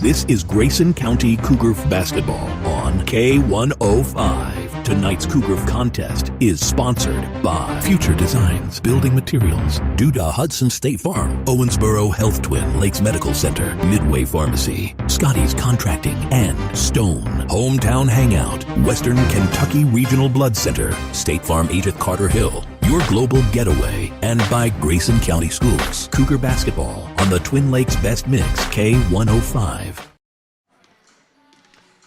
This is Grayson County Cougar basketball on K105. Tonight's Cougar contest is sponsored by Future Designs Building Materials, Duda Hudson State Farm, Owensboro Health Twin Lakes Medical Center, Midway Pharmacy, Scotty's Contracting, and Stone. Hometown Hangout, Western Kentucky Regional Blood Center, State Farm agent Carter Hill, Your Global Getaway, and by Grayson County Schools. Cougar basketball on the Twin Lakes Best Mix, K105.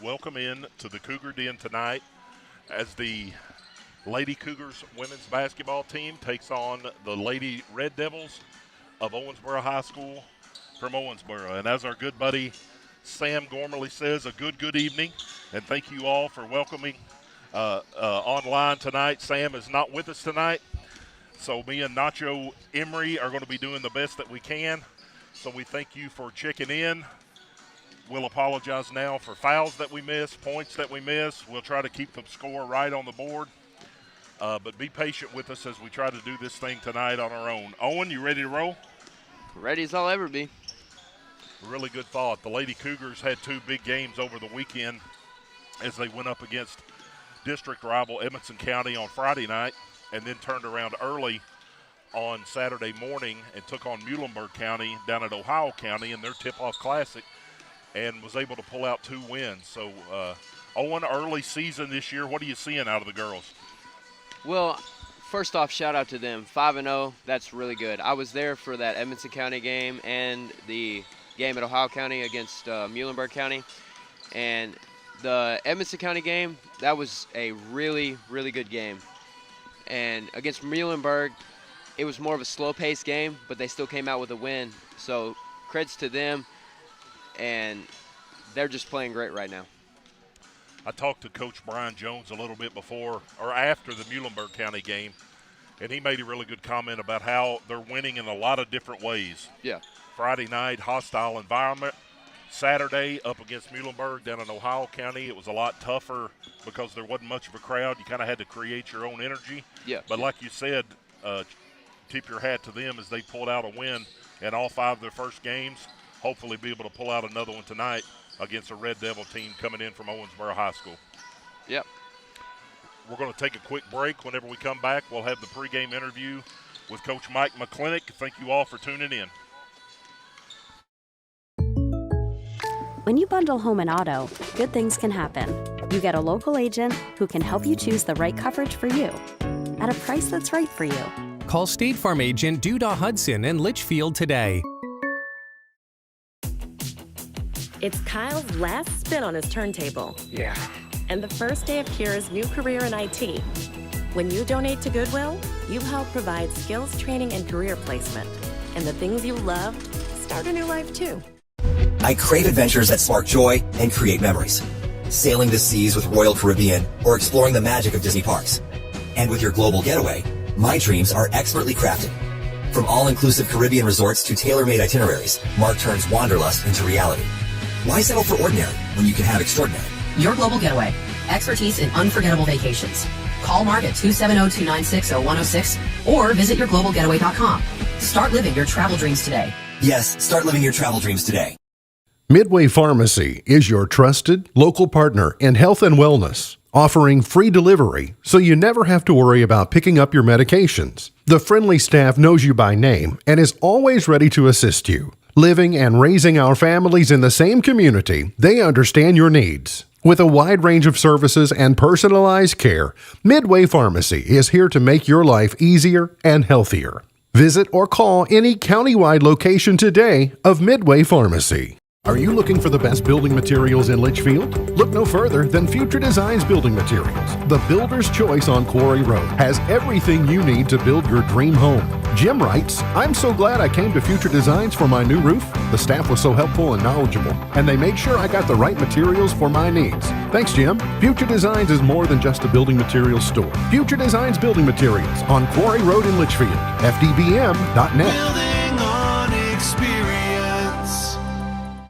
Welcome in to the Cougar Den tonight as the Lady Cougars women's basketball team takes on the Lady Red Devils of Owensboro High School from Owensboro. And as our good buddy Sam Gormley says, a good evening, and thank you all for welcoming online tonight. Sam is not with us tonight, so me and Nacho Emery are going to be doing the best that we can. So we thank you for checking in. We'll apologize now for fouls that we miss, points that we miss. We'll try to keep the score right on the board. But be patient with us as we try to do this thing tonight on our own. Owen, you ready to roll? Ready as I'll ever be. Really good thought. The Lady Cougars had two big games over the weekend as they went up against district rival Edmonson County on Friday night and then turned around early on Saturday morning and took on Muhlenberg County down at Ohio County in their tip-off classic, and was able to pull out two wins. So, Owen, early season this year, what are you seeing out of the girls? Well, first off, shout out to them. 5-0, that's really good. I was there for that Edmonson County game and the game at Ohio County against Muhlenberg County. And the Edmonson County game, that was a really good game. And against Muhlenberg, it was more of a slow-paced game, but they still came out with a win. So, creds to them. And they're just playing great right now. I talked to Coach Brian Jones a little bit before or after the Muhlenberg County game, and he made a really good comment about how they're winning in a lot of different ways. Yeah. Friday night, hostile environment. Saturday, up against Muhlenberg down in Ohio County, it was a lot tougher because there wasn't much of a crowd. You kind of had to create your own energy. Yeah. But like you said, tip your hat to them as they pulled out a win in all 5 of their first games. Hopefully be able to pull out another one tonight against a Red Devil team coming in from Owensboro High School. Yep. We're going to take a quick break. Whenever we come back, we'll have the pregame interview with Coach Mike McClintock. Thank you all for tuning in. When you bundle home and auto, good things can happen. You get a local agent who can help you choose the right coverage for you at a price that's right for you. Call State Farm agent Duda Hudson in Leitchfield today. It's Kyle's last spin on his turntable. Yeah. And the first day of Kira's new career in IT. When you donate to Goodwill, you help provide skills training and career placement. And the things you loved start a new life too. I crave adventures that spark joy and create memories. Sailing the seas with Royal Caribbean or exploring the magic of Disney parks. And with your global getaway, my dreams are expertly crafted. From all-inclusive Caribbean resorts to tailor-made itineraries, Mark turns wanderlust into reality. Why settle for ordinary when you can have extraordinary? Your Global Getaway. Expertise in unforgettable vacations. Call Mark at 270-296-0106 or visit yourglobalgetaway.com. Start living your travel dreams today. Yes, start living your travel dreams today. Midway Pharmacy is your trusted local partner in health and wellness, offering free delivery so you never have to worry about picking up your medications. The friendly staff knows you by name and is always ready to assist you. Living and raising our families in the same community, they understand your needs. With a wide range of services and personalized care, Midway Pharmacy is here to make your life easier and healthier. Visit or call any countywide location today of Midway Pharmacy. Are you looking for the best building materials in Leitchfield? Look no further than Future Designs Building Materials. The builder's choice on Quarry Road has everything you need to build your dream home. Jim writes, I'm so glad I came to Future Designs for my new roof. The staff was so helpful and knowledgeable, and they made sure I got the right materials for my needs. Thanks, Jim. Future Designs is more than just a building materials store. Future Designs Building Materials on Quarry Road in Leitchfield. FDBM.net. Building on experience.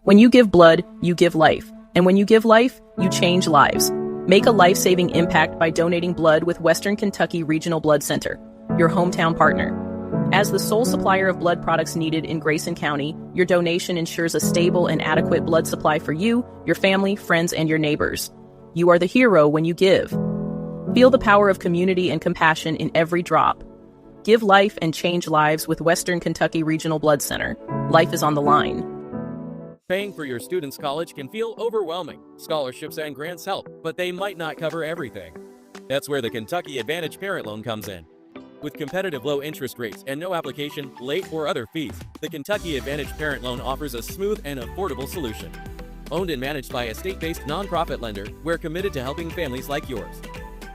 When you give blood, you give life. And when you give life, you change lives. Make a life-saving impact by donating blood with Western Kentucky Regional Blood Center, your hometown partner. As the sole supplier of blood products needed in Grayson County, your donation ensures a stable and adequate blood supply for you, your family, friends, and your neighbors. You are the hero when you give. Feel the power of community and compassion in every drop. Give life and change lives with Western Kentucky Regional Blood Center. Life is on the line. Paying for your student's college can feel overwhelming. Scholarships and grants help, but they might not cover everything. That's where the Kentucky Advantage Parent Loan comes in. With competitive low interest rates and no application, late, or other fees, the Kentucky Advantage Parent Loan offers a smooth and affordable solution. Owned and managed by a state-based nonprofit lender, we're committed to helping families like yours.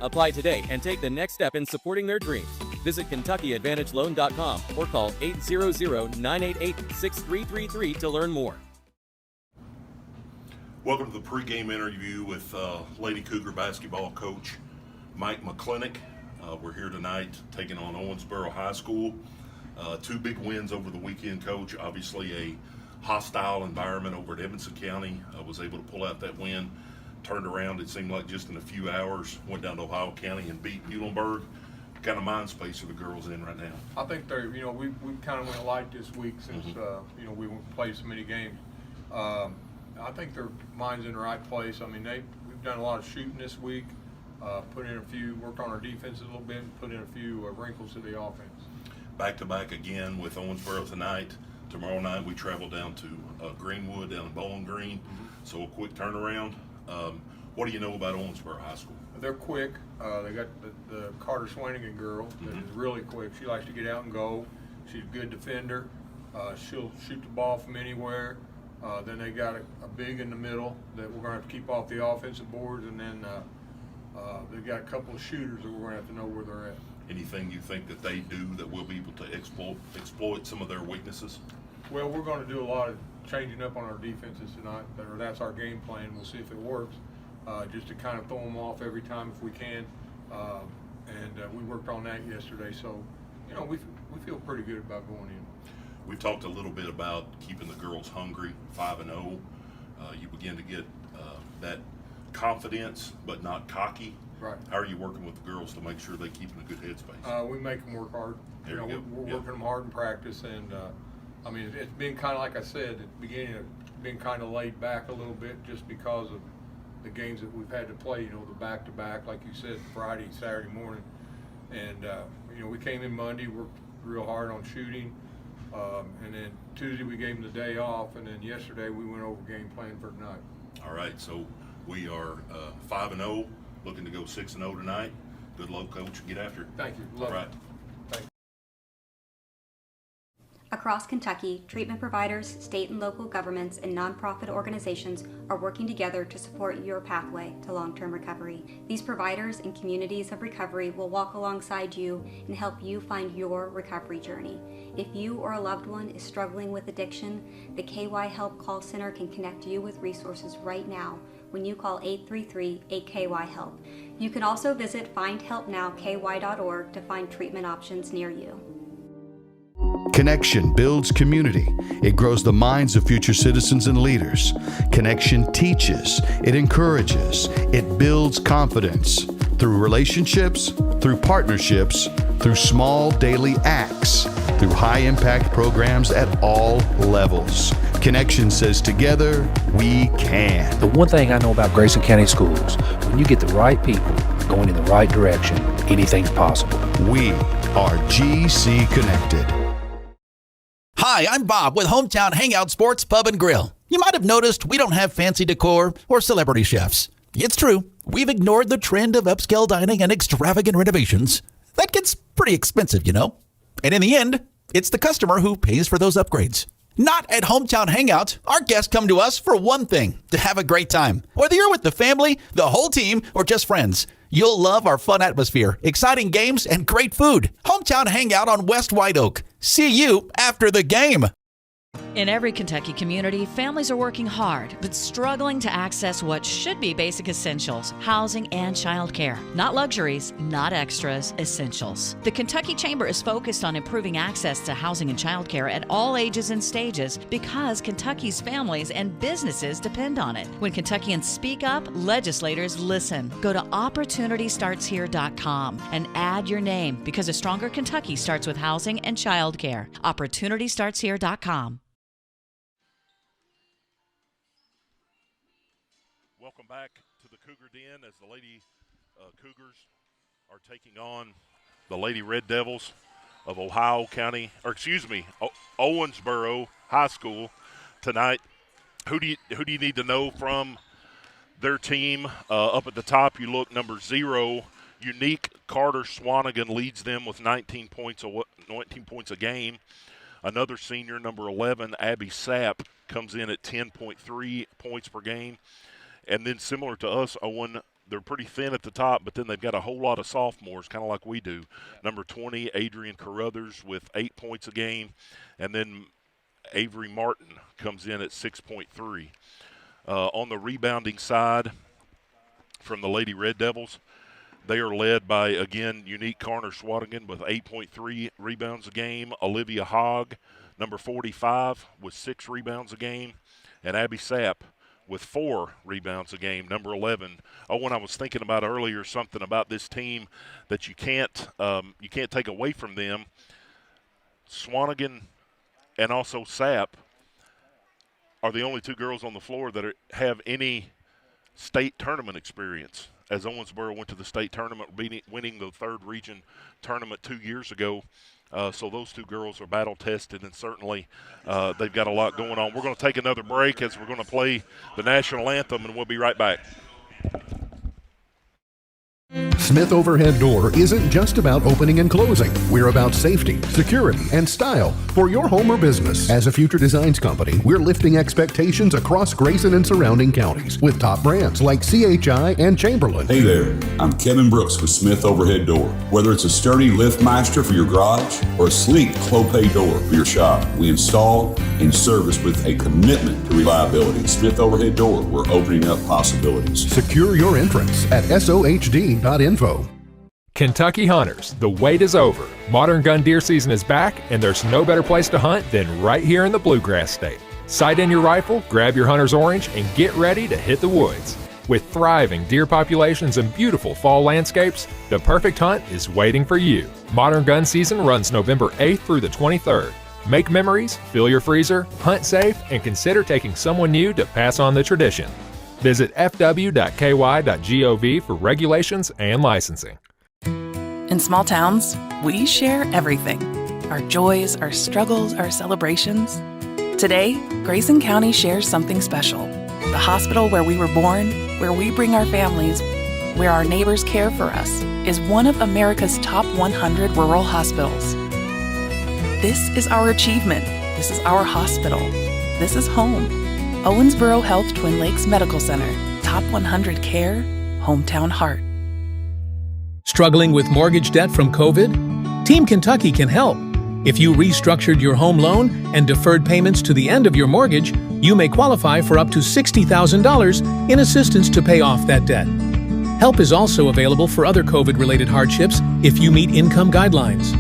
Apply today and take the next step in supporting their dreams. Visit KentuckyAdvantageLoan.com or call 800-988-6333 to learn more. Welcome to the pregame interview with Lady Cougar basketball coach Mike McClintock. We're here tonight taking on Owensboro High School. 2 big wins over the weekend, Coach. Obviously a hostile environment over at Edmonson County. Was able to pull out that win. Turned around, it seemed like just in a few hours. Went down to Ohio County and beat Muhlenberg. What kind of mind space are the girls in right now? I think they're, we kind of went light this week since, we played so many games. I think their mind's in the right place. I mean, we've done a lot of shooting this week. Worked on our defense a little bit, and put in a few wrinkles to the offense. Back-to-back again with Owensboro tonight. Tomorrow night we travel down to Greenwood down in Bowling Green. So a quick turnaround. What do you know about Owensboro High School? They're quick. They got the Carter Swanigan girl that is really quick. She likes to get out and go. She's a good defender. She'll shoot the ball from anywhere. Then they got a big in the middle that we're going to have to keep off the offensive boards, and then they've got a couple of shooters that we're going to have to know where they're at. Anything you think that they do that we'll be able to exploit some of their weaknesses? Well, we're going to do a lot of changing up on our defenses tonight. That's our game plan. We'll see if it works, just to kind of throw them off every time if we can. We worked on that yesterday, so we feel pretty good about going in. We talked a little bit about keeping the girls hungry, 5-0. You begin to get that confidence, but not cocky. Right. How are you working with the girls to make sure they keep in a good headspace? We make them work hard. We're working them hard in practice, and it's been kind of like I said at the beginning, it's been kind of laid back a little bit just because of the games that we've had to play. The back-to-back, like you said, Friday, Saturday morning, and we came in Monday, worked real hard on shooting. And then Tuesday we gave them the day off, and then yesterday we went over game plan for tonight. All right, so we are 5-0, looking to go 6-0 tonight. Good luck, Coach. Get after it. Thank you. All right. Across Kentucky, treatment providers, state and local governments, and nonprofit organizations are working together to support your pathway to long-term recovery. These providers and communities of recovery will walk alongside you and help you find your recovery journey. If you or a loved one is struggling with addiction, the KY Help Call Center can connect you with resources right now when you call 833-8KY-HELP. You can also visit findhelpnowky.org to find treatment options near you. Connection builds community. It grows the minds of future citizens and leaders. Connection teaches. It encourages. It builds confidence through relationships, through partnerships, through small daily acts, through high-impact programs at all levels. Connection says together, we can. The one thing I know about Grayson County Schools, when you get the right people going in the right direction, anything's possible. We are GC Connected. Hi, I'm Bob with Hometown Hangout Sports Pub and Grill. You might have noticed we don't have fancy decor or celebrity chefs. It's true, we've ignored the trend of upscale dining and extravagant renovations. That gets pretty expensive, And in the end, it's the customer who pays for those upgrades. Not at Hometown Hangout. Our guests come to us for one thing, to have a great time. Whether you're with the family, the whole team, or just friends, you'll love our fun atmosphere, exciting games, and great food. Hometown Hangout on West White Oak. See you after the game. In every Kentucky community, families are working hard, but struggling to access what should be basic essentials, housing and childcare. Not luxuries, not extras, essentials. The Kentucky Chamber is focused on improving access to housing and childcare at all ages and stages because Kentucky's families and businesses depend on it. When Kentuckians speak up, legislators listen. Go to OpportunityStartsHere.com and add your name because a stronger Kentucky starts with housing and childcare. OpportunityStartsHere.com. Welcome back to the Cougar Den as the Lady Cougars are taking on the Lady Red Devils of Owensboro High School tonight. Who do you need to know from their team? Up at the top, you look number 0, Unique Carter Swanigan leads them with 19 points a game. Another senior, number 11, Abby Sapp, comes in at 10.3 points per game. And then similar to us, Owen, they're pretty thin at the top, but then they've got a whole lot of sophomores, kind of like we do. Number 20, Adrian Carruthers with 8 points a game. And then Avery Martin comes in at 6.3. On the rebounding side from the Lady Red Devils, they are led by, again, Unique Carter Swanigan with 8.3 rebounds a game. Olivia Hogg, number 45, with 6 rebounds a game. And Abby Sapp with 4 rebounds a game, number 11. When I was thinking about earlier something about this team that you can't take away from them. Swanigan and also Sapp are the only 2 girls on the floor that have any state tournament experience, as Owensboro went to the state tournament, winning the 3rd region tournament 2 years ago. So those 2 girls are battle-tested, and certainly they've got a lot going on. We're going to take another break as we're going to play the national anthem, and we'll be right back. Smith Overhead Door isn't just about opening and closing. We're about safety, security, and style for your home or business. As a Future Designs company, we're lifting expectations across Grayson and surrounding counties with top brands like CHI and Chamberlain. Hey there, I'm Kevin Brooks with Smith Overhead Door. Whether it's a sturdy LiftMeister for your garage or a sleek Clopay door for your shop, we install and service with a commitment to reliability. Smith Overhead Door, we're opening up possibilities. Secure your entrance at SOHD.info. Kentucky hunters, the wait is over. Modern gun deer season is back, and there's no better place to hunt than right here in the Bluegrass State. Sight in your rifle, grab your hunter's orange, and get ready to hit the woods. With thriving deer populations and beautiful fall landscapes, the perfect hunt is waiting for you. Modern gun season runs November 8th through the 23rd. Make memories, fill your freezer, hunt safe, and consider taking someone new to pass on the tradition. Visit fw.ky.gov for regulations and licensing. In small towns, we share everything. Our joys, our struggles, our celebrations. Today, Grayson County shares something special. The hospital where we were born, where we bring our families, where our neighbors care for us, is one of America's top 100 rural hospitals. This is our achievement. This is our hospital. This is home. Owensboro Health Twin Lakes Medical Center. Top 100 care, hometown heart. Struggling with mortgage debt from COVID? Team Kentucky can help. If you restructured your home loan and deferred payments to the end of your mortgage, you may qualify for up to $60,000 in assistance to pay off that debt. Help is also available for other COVID-related hardships if you meet income guidelines.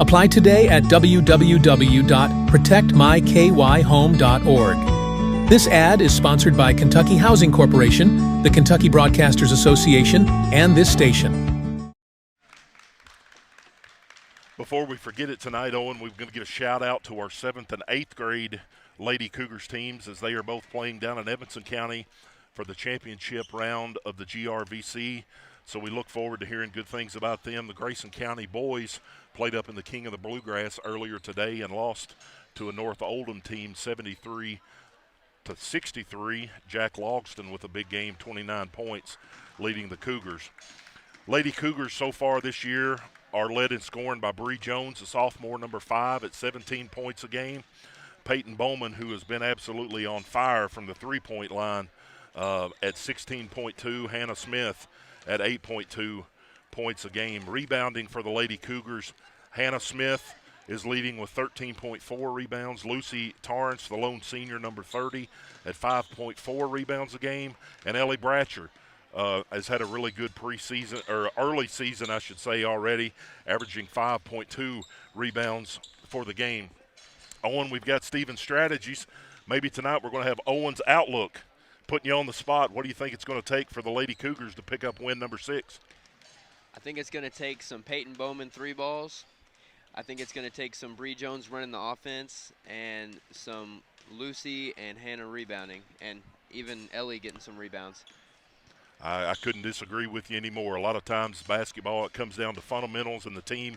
Apply today at www.protectmykyhome.org. This ad is sponsored by Kentucky Housing Corporation, the Kentucky Broadcasters Association, and this station. Before we forget it tonight, Owen, we're going to give a shout-out to our 7th and 8th grade Lady Cougars teams as they are both playing down in Evanston County for the championship round of the GRVC. So we look forward to hearing good things about them. The Grayson County boys played up in the King of the Bluegrass earlier today and lost to a North Oldham team 73-63. Jack Logston with a big game, 29 points, leading the Cougars. Lady Cougars so far this year are led in scoring by Bree Jones, a sophomore, number 5, at 17 points a game. Peyton Bowman, who has been absolutely on fire from the three-point line, at 16.2. Hannah Smith at 8.2 points a game. Rebounding for the Lady Cougars, Hannah Smith is leading with 13.4 rebounds. Lucy Torrance, the lone senior, number 30, at 5.4 rebounds a game. And Ellie Bratcher has had a really good preseason, or early season, I should say, already, averaging 5.2 rebounds for the game. Owen, we've got Steven's strategies. Maybe tonight we're going to have Owen's outlook. Putting you on the spot, what do you think it's going to take for the Lady Cougars to pick up win number 6? I think it's going to take some Peyton Bowman 3 balls. I think it's going to take some Bree Jones running the offense and some Lucy and Hannah rebounding, and even Ellie getting some rebounds. I couldn't disagree with you anymore. A lot of times basketball, it comes down to fundamentals, and the team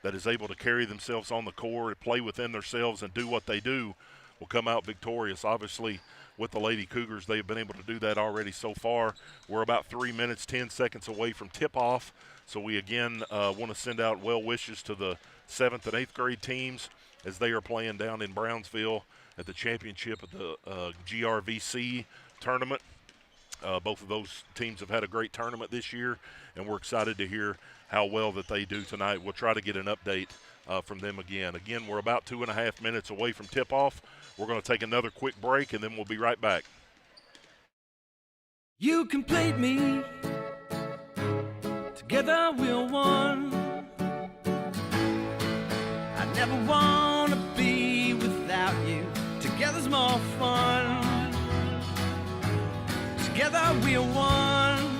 that is able to carry themselves on the court, play within themselves, and do what they do will come out victorious. Obviously, with the Lady Cougars, they've been able to do that already so far. We're about 3 minutes, 10 seconds away from tip-off, so we again want to send out well wishes to the 7th and 8th grade teams as they are playing down in Brownsville at the championship of the GRVC tournament. Both of those teams have had a great tournament this year, and we're excited to hear how well that they do tonight. We'll try to get an update from them again. Again, we're about 2.5 minutes away from tip-off. We're going to take another quick break, and then we'll be right back. You complete me. Together we're one. I never want to be without you. Together's more fun. Together we're one.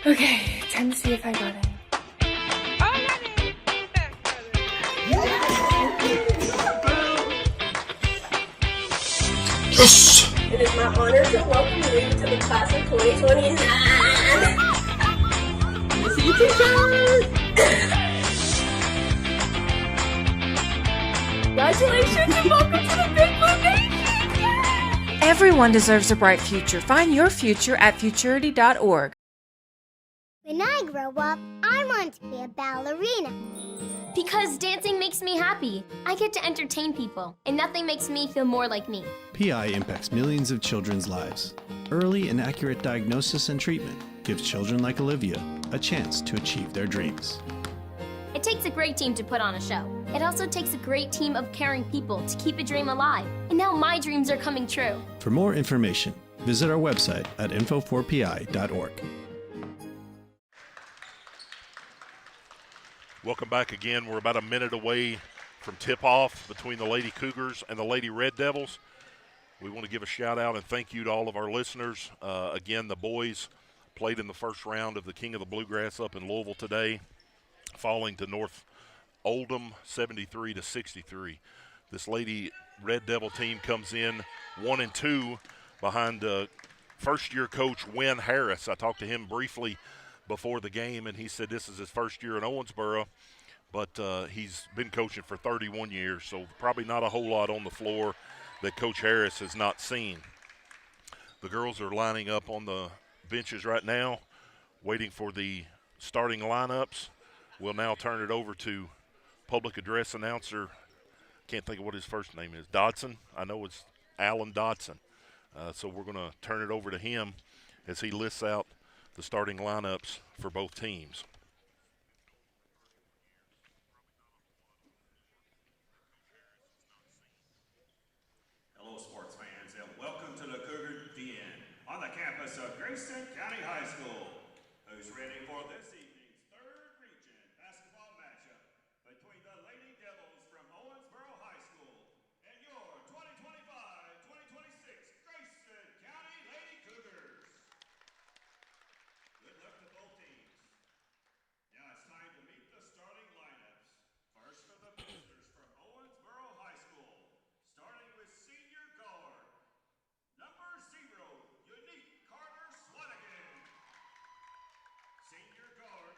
Okay, time to see if I got it. Yes! It is my honor to welcome you to the class of 2029. See you, teacher! Congratulations and welcome to the Big Blue Nation! Everyone deserves a bright future. Find your future at futurity.org. When I grow up, I want to be a ballerina. Because dancing makes me happy. I get to entertain people, and nothing makes me feel more like me. PI impacts millions of children's lives. Early and accurate diagnosis and treatment gives children like Olivia a chance to achieve their dreams. It takes a great team to put on a show. It also takes a great team of caring people to keep a dream alive. And now my dreams are coming true. For more information, visit our website at info4pi.org. Welcome back again. We're about a minute away from tip-off between the Lady Cougars and the Lady Red Devils. We want to give a shout-out and thank you to all of our listeners. Again, the boys played in the first round of the King of the Bluegrass up in Louisville today, falling to North Oldham 73-63. This Lady Red Devil team comes in 1-2 behind first-year coach Wynn Harris. I talked to him briefly before the game, and he said this is his first year in Owensboro, but he's been coaching for 31 years, so probably not a whole lot on the floor that Coach Harris has not seen. The girls are lining up on the benches right now, waiting for the starting lineups. We'll now turn it over to public address announcer, can't think of what his first name is, Dodson. I know it's Alan Dodson. So we're going to turn it over to him as he lists out the starting lineups for both teams. Hello, sports fans, and welcome to the Cougar Den on the campus of Grayson County High School. Who's ready for this evening's third region basketball matchup between the Lady Devils from Owensboro High School and your 2025-2026 Grayson County Lady Cougars? Good luck to both teams. Now it's time to meet the starting lineups. First for the visitors from Owensboro High School, starting with senior guard, number 0, Unique Carter Swanigan. Senior guard,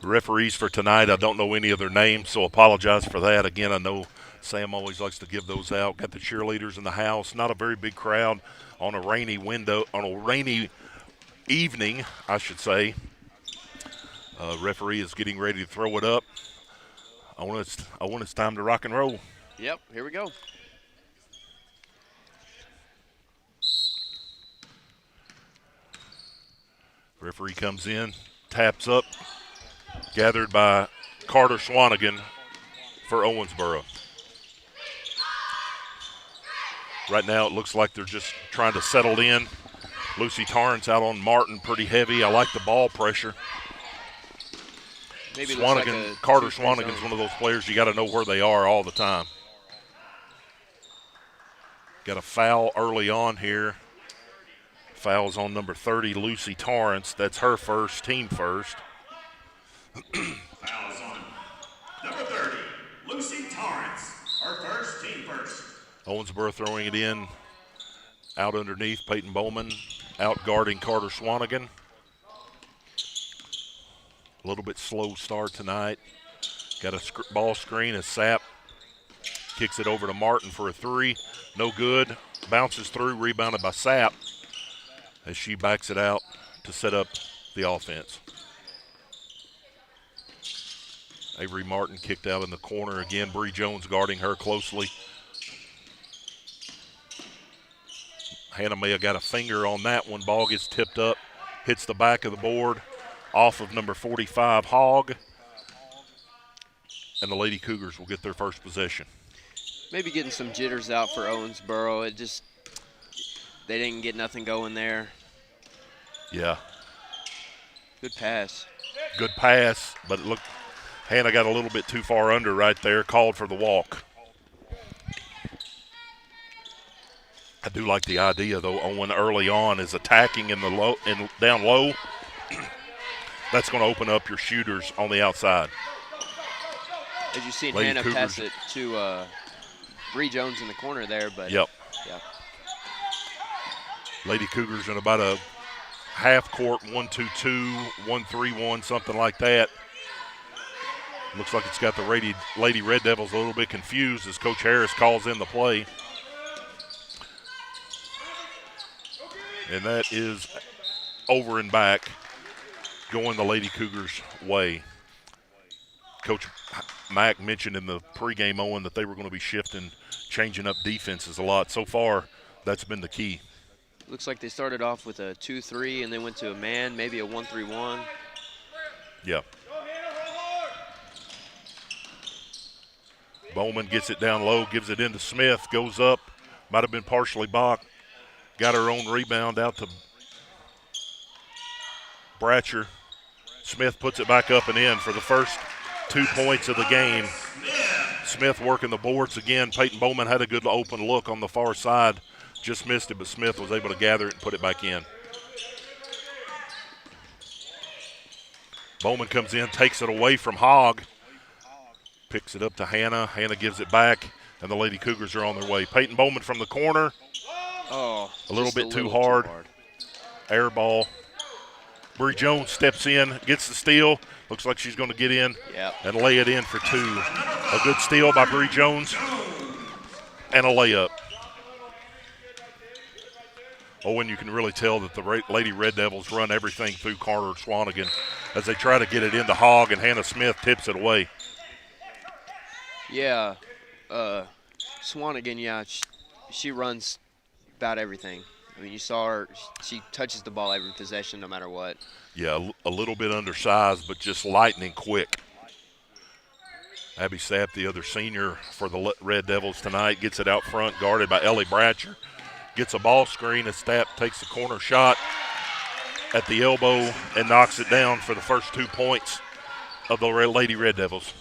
referees for tonight, I don't know any of their names, so apologize for that. Again, I know Sam always likes to give those out. Got the cheerleaders in the house. Not a very big crowd on a rainy evening, I should say. Referee is getting ready to throw it up. I want it's time to rock and roll. Yep, here we go. Referee comes in, taps up, gathered by Carter Swanigan for Owensboro. Right now it looks like they're just trying to settle in. Lucy Torrance out on Martin pretty heavy. I like the ball pressure. Maybe Carter Swanigan's one of those players you got to know where they are all the time. Got a foul early on here. Foul's on number 30, Lucy Torrance. That's her first, team first. Fouls on number 30, Lucy Torrance, her first, team first. Owensboro throwing it in out underneath. Peyton Bowman out guarding Carter Swanigan. A little bit slow start tonight. Got a ball screen as Sapp kicks it over to Martin for a three. No good. Bounces through, rebounded by Sapp as she backs it out to set up the offense. Avery Martin kicked out in the corner again. Bree Jones guarding her closely. Hannah may have got a finger on that one. Ball gets tipped up, hits the back of the board off of number 45, Hogg. And the Lady Cougars will get their first possession. Maybe getting some jitters out for Owensboro. They didn't get nothing going there. Yeah. Good pass. Good pass, but it looked Hannah got a little bit too far under right there, called for the walk. I do like the idea, though, Owen early on is attacking in the low and down low. That's going to open up your shooters on the outside. As you see, Lady Hannah Cougars pass it to Bree Jones in the corner there, but yep. Yeah. Lady Cougars in about a half court 1-2-2, 1-3-1, something like that. Looks like it's got the Lady Red Devils a little bit confused as Coach Harris calls in the play. And that is over and back, going the Lady Cougars' way. Coach Mack mentioned in the pregame, Owen, that they were going to be shifting, changing up defenses a lot. So far, that's been the key. Looks like they started off with a 2-3 and then went to a man, maybe a 1-3-1. Yeah. Bowman gets it down low, gives it into Smith, goes up, might have been partially blocked. Got her own rebound out to Bratcher. Smith puts it back up and in for the first 2 points of the game. Smith working the boards again. Peyton Bowman had a good open look on the far side. Just missed it, but Smith was able to gather it and put it back in. Bowman comes in, takes it away from Hogg. Picks it up to Hannah. Hannah gives it back, and the Lady Cougars are on their way. Peyton Bowman from the corner. Oh, a little bit too hard. Air ball. Bree Jones steps in, gets the steal. Looks like she's going to get in and lay it in for two. A good steal by Bree Jones and a layup. Owen, you can really tell that the Lady Red Devils run everything through Carter Swanigan as they try to get it into Hogg, and Hannah Smith tips it away. Yeah, Swanigan, she runs about everything. I mean, you saw her, she touches the ball every possession no matter what. Yeah, a little bit undersized, but just lightning quick. Abby Sapp, the other senior for the Red Devils tonight, gets it out front, guarded by Ellie Bratcher. Gets a ball screen as Sapp takes the corner shot at the elbow and knocks it down for the first 2 points of the Lady Red Devils.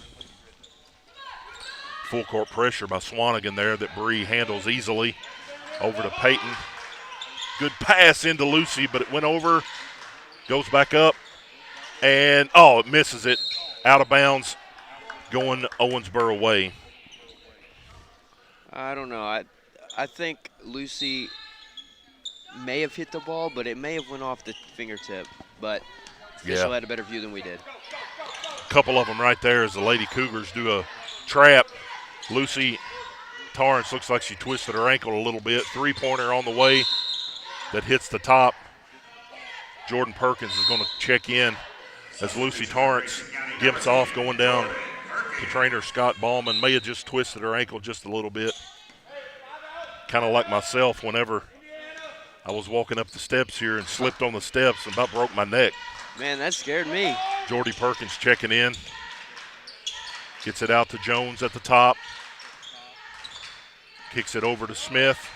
Full court pressure by Swanigan there that Bree handles easily. Over to Peyton. Good pass into Lucy, but it went over. Goes back up. And, it misses it. Out of bounds. Going Owensboro way. I don't know. I think Lucy may have hit the ball, but it may have went off the fingertip. But official had a better view than we did. Couple of them right there as the Lady Cougars do a trap. Lucy Torrance looks like she twisted her ankle a little bit. Three-pointer on the way that hits the top. Jordan Perkins is going to check in as Lucy Torrance gimps off going down to trainer Scott Ballman. May have just twisted her ankle just a little bit. Kind of like myself whenever I was walking up the steps here and slipped on the steps and about broke my neck. Man, that scared me. Jordy Perkins checking in. Gets it out to Jones at the top. Kicks it over to Smith.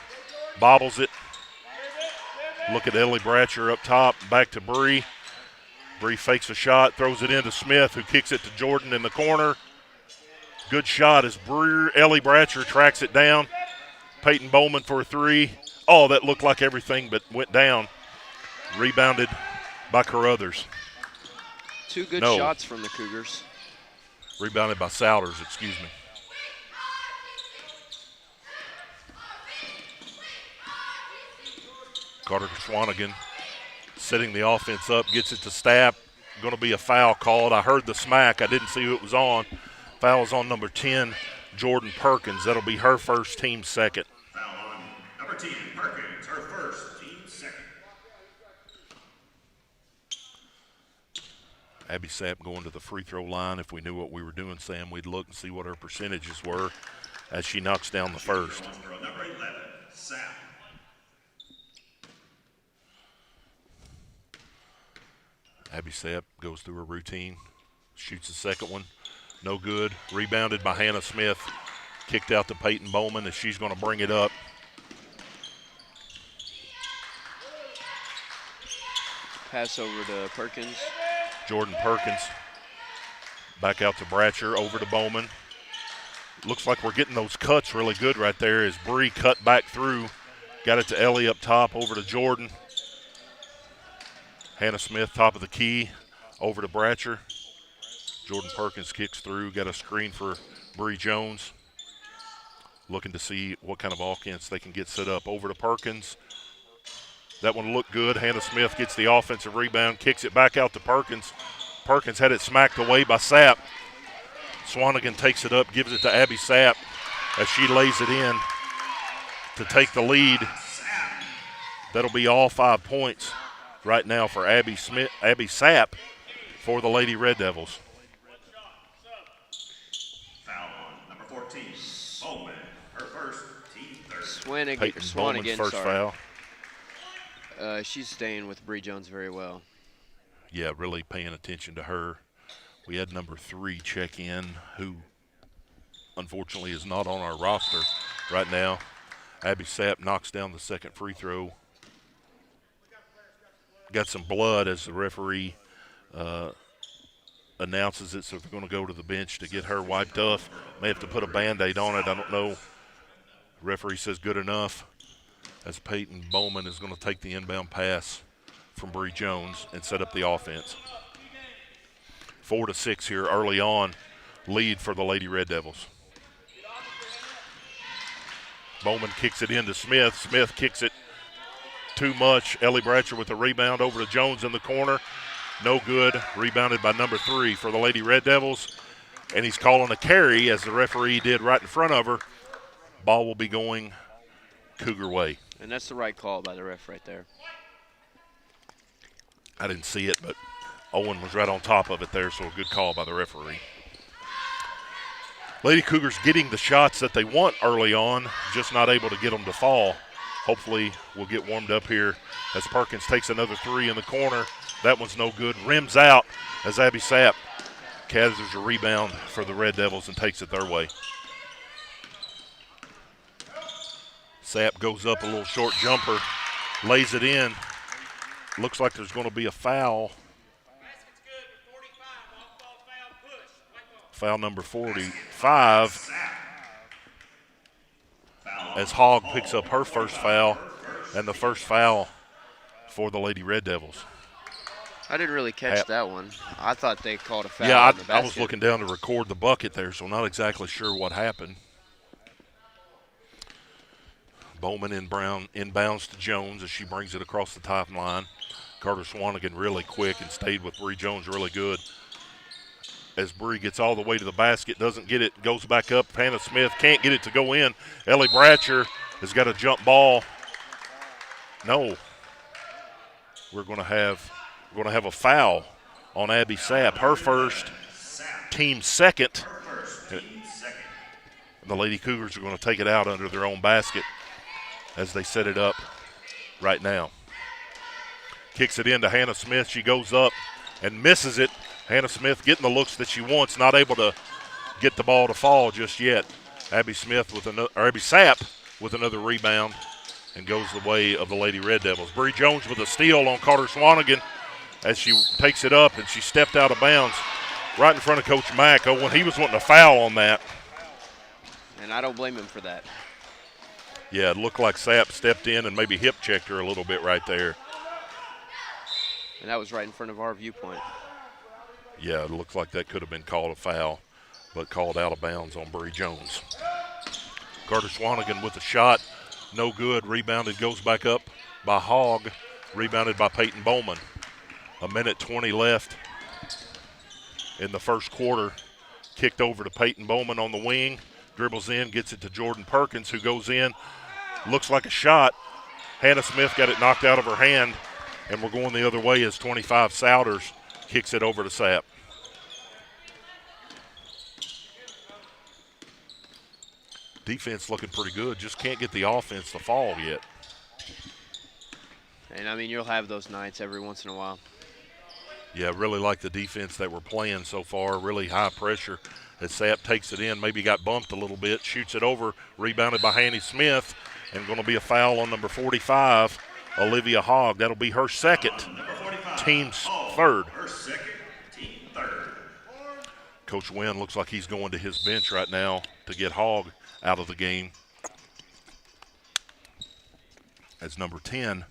Bobbles it. Look at Ellie Bratcher up top. Back to Bree. Bree fakes a shot, throws it into Smith, who kicks it to Jordan in the corner. Good shot as Ellie Bratcher tracks it down. Peyton Bowman for a three. Oh, that looked like everything but went down. Rebounded by Carruthers. Two good shots from the Cougars. Rebounded by Souders, excuse me. Carter Swanigan setting the offense up, gets it to Stapp. Going to be a foul called. I heard the smack. I didn't see who it was on. Foul is on number 10, Jordan Perkins. That'll be her first, team second. Foul on number 10, Perkins, her first, team second. Abby Sapp going to the free throw line. If we knew what we were doing, Sam, we'd look and see what her percentages were as she knocks down the first. Number 11, Sapp. Abby Sapp goes through her routine, shoots the second one, no good. Rebounded by Hannah Smith, kicked out to Peyton Bowman as she's going to bring it up. Pass over to Perkins. Jordan Perkins back out to Bratcher, over to Bowman. Looks like we're getting those cuts really good right there as Bree cut back through. Got it to Ellie up top, over to Jordan. Hannah Smith, top of the key, over to Bratcher. Jordan Perkins kicks through, got a screen for Bree Jones. Looking to see what kind of offense they can get set up. Over to Perkins. That one looked good. Hannah Smith gets the offensive rebound, kicks it back out to Perkins. Perkins had it smacked away by Sapp. Swanigan takes it up, gives it to Abby Sapp as she lays it in to take the lead. That'll be all 5 points right now for Abby Sapp for the Lady Red Devils. Foul on number 14, Bowman, her first, team third. Bowman's first foul. She's staying with Bree Jones very well. Yeah, really paying attention to her. We had number 3 check in, who unfortunately is not on our roster right now. Abby Sapp knocks down the second free throw. Got some blood as the referee announces it, so they're going to go to the bench to get her wiped off. May have to put a Band-Aid on it. I don't know. Referee says good enough as Peyton Bowman is going to take the inbound pass from Bree Jones and set up the offense. 4-6 here early on, lead for the Lady Red Devils. Bowman kicks it into Smith. Smith kicks it too much. Ellie Bratcher with the rebound over to Jones in the corner. No good. Rebounded by number 3 for the Lady Red Devils. And he's calling a carry as the referee did right in front of her. Ball will be going Cougar way. And that's the right call by the ref right there. I didn't see it, but Owen was right on top of it there, so a good call by the referee. Lady Cougars getting the shots that they want early on, just not able to get them to fall. Hopefully we'll get warmed up here as Perkins takes another 3 in the corner. That one's no good. Rims out as Abby Sapp gathers a rebound for the Red Devils and takes it their way. Sapp goes up a little short jumper, lays it in. Looks like there's going to be a foul. Foul number 45 as Hogg picks up her first foul and the first foul for the Lady Red Devils. I didn't really catch that one. I thought they called a foul. Yeah, on the basket. I was looking down to record the bucket there, so not exactly sure what happened. Bowman inbounds to Jones as she brings it across the top line. Carter Swanigan really quick and stayed with Bree Jones really good as Bree gets all the way to the basket, doesn't get it, goes back up. Hannah Smith can't get it to go in. Ellie Bratcher has got a jump ball. No. We're going to have a foul on Abby Sapp. Her first, team second. And the Lady Cougars are going to take it out under their own basket as they set it up right now. Kicks it into Hannah Smith. She goes up and misses it. Hannah Smith getting the looks that she wants, not able to get the ball to fall just yet. Abby Sapp with another rebound and goes the way of the Lady Red Devils. Bree Jones with a steal on Carter Swanigan as she takes it up, and she stepped out of bounds right in front of Coach Mack. Oh, when he was wanting a foul on that. And I don't blame him for that. Yeah, it looked like Sapp stepped in and maybe hip checked her a little bit right there. And that was right in front of our viewpoint. Yeah, it looks like that could have been called a foul, but called out of bounds on Bree Jones. Carter Swanigan with a shot. No good. Rebounded, goes back up by Hogg. Rebounded by Peyton Bowman. 1:20 left in the first quarter. Kicked over to Peyton Bowman on the wing. Dribbles in, gets it to Jordan Perkins, who goes in. Looks like a shot. Hannah Smith got it knocked out of her hand, and we're going the other way as 25 Souders kicks it over to Sapp. Defense looking pretty good, just can't get the offense to fall yet. And, I mean, you'll have those nights every once in a while. Yeah, really like the defense that we're playing so far, really high pressure. As Sapp takes it in, maybe got bumped a little bit, shoots it over, rebounded by Hanny Smith, and going to be a foul on number 45, Olivia Hogg. That'll be her second, team's third. Her second, team third. Coach Wynn looks like he's going to his bench right now to get Hogg out of the game as number 10.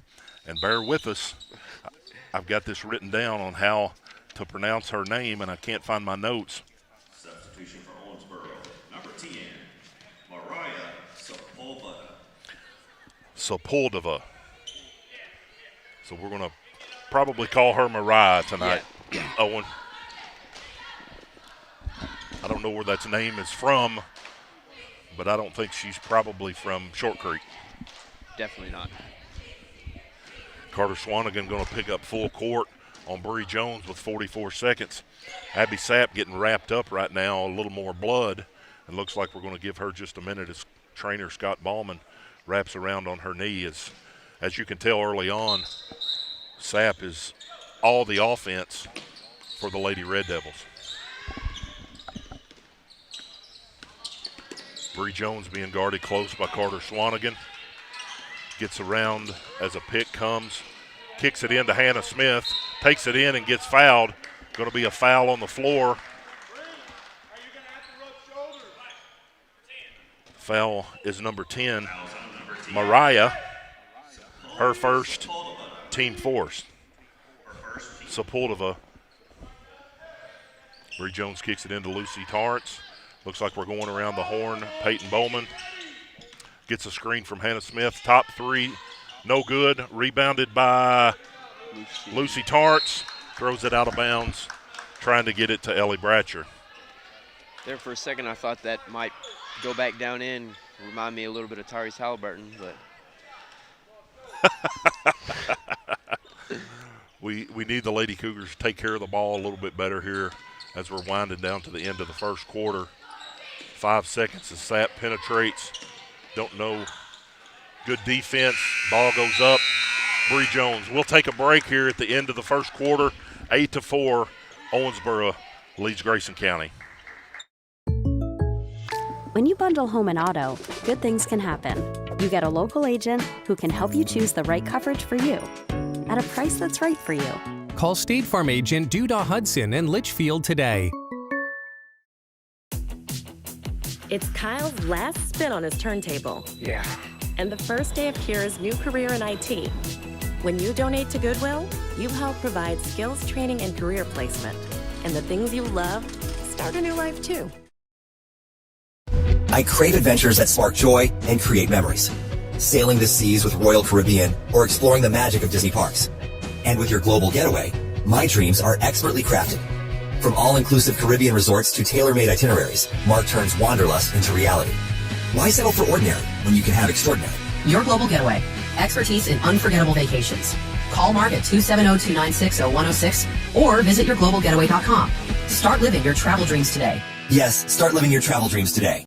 And bear with us, I've got this written down on how to pronounce her name, and I can't find my notes. Substitution for Owensboro, number 10, Mariah Sepulveda. So we're going to probably call her Mariah tonight. Yeah. Owen. I don't know where that name is from, but I don't think she's probably from Short Creek. Definitely not. Carter Swanigan going to pick up full court on Bree Jones with 44 seconds. Abby Sapp getting wrapped up right now, a little more blood. It looks like we're going to give her just a minute as trainer Scott Ballman wraps around on her knee. As you can tell early on, Sapp is all the offense for the Lady Red Devils. Bree Jones being guarded close by Carter Swanigan. Gets around as a pick comes. Kicks it into Hannah Smith. Takes it in and gets fouled. Going to be a foul on the floor. Foul is number 10, Mariah. Her first, team fourth. Sepulveda. Bree Jones kicks it into Lucy Torrance. Looks like we're going around the horn. Peyton Bowman gets a screen from Hannah Smith. Top three, no good. Rebounded by Lucy Torrance. Throws it out of bounds, trying to get it to Ellie Bratcher. There for a second I thought that might go back down in, remind me a little bit of Tyrese Halliburton, but we need the Lady Cougars to take care of the ball a little bit better here as we're winding down to the end of the first quarter. 5 seconds as Sapp penetrates. Don't know. Good defense. Ball goes up. Bree Jones. We'll take a break here at the end of the first quarter. 8-4, Owensboro leads Grayson County. When you bundle home and auto, good things can happen. You get a local agent who can help you choose the right coverage for you at a price that's right for you. Call State Farm agent Duda Hudson in Leitchfield today. It's Kyle's last spin on his turntable. Yeah. And the first day of Kira's new career in IT. When you donate to Goodwill, you help provide skills training and career placement. And the things you love start a new life too. I crave adventures that spark joy and create memories. Sailing the seas with Royal Caribbean or exploring the magic of Disney parks. And with your global getaway, my dreams are expertly crafted. From all-inclusive Caribbean resorts to tailor-made itineraries, Mark turns wanderlust into reality. Why settle for ordinary when you can have extraordinary? Your Global Getaway. Expertise in unforgettable vacations. Call Mark at 270-296-0106 or visit yourglobalgetaway.com. Start living your travel dreams today. Yes, start living your travel dreams today.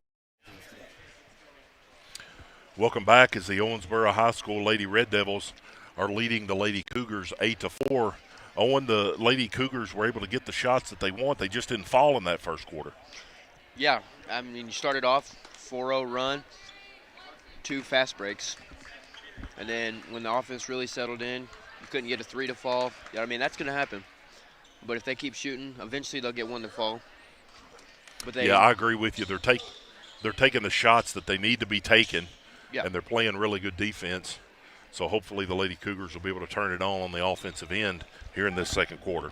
Welcome back as the Owensboro High School Lady Red Devils are leading the Lady Cougars 8-4. Owen, the Lady Cougars were able to get the shots that they want. They just didn't fall in that first quarter. Yeah, I mean, you started off 4-0 run, 2 fast breaks. And then when the offense really settled in, you couldn't get a 3 to fall. Yeah, I mean, that's going to happen. But if they keep shooting, eventually they'll get 1 to fall. But yeah, I agree with you. They're taking the shots that they need to be taken, and they're playing really good defense. So hopefully the Lady Cougars will be able to turn it on the offensive end here in this second quarter.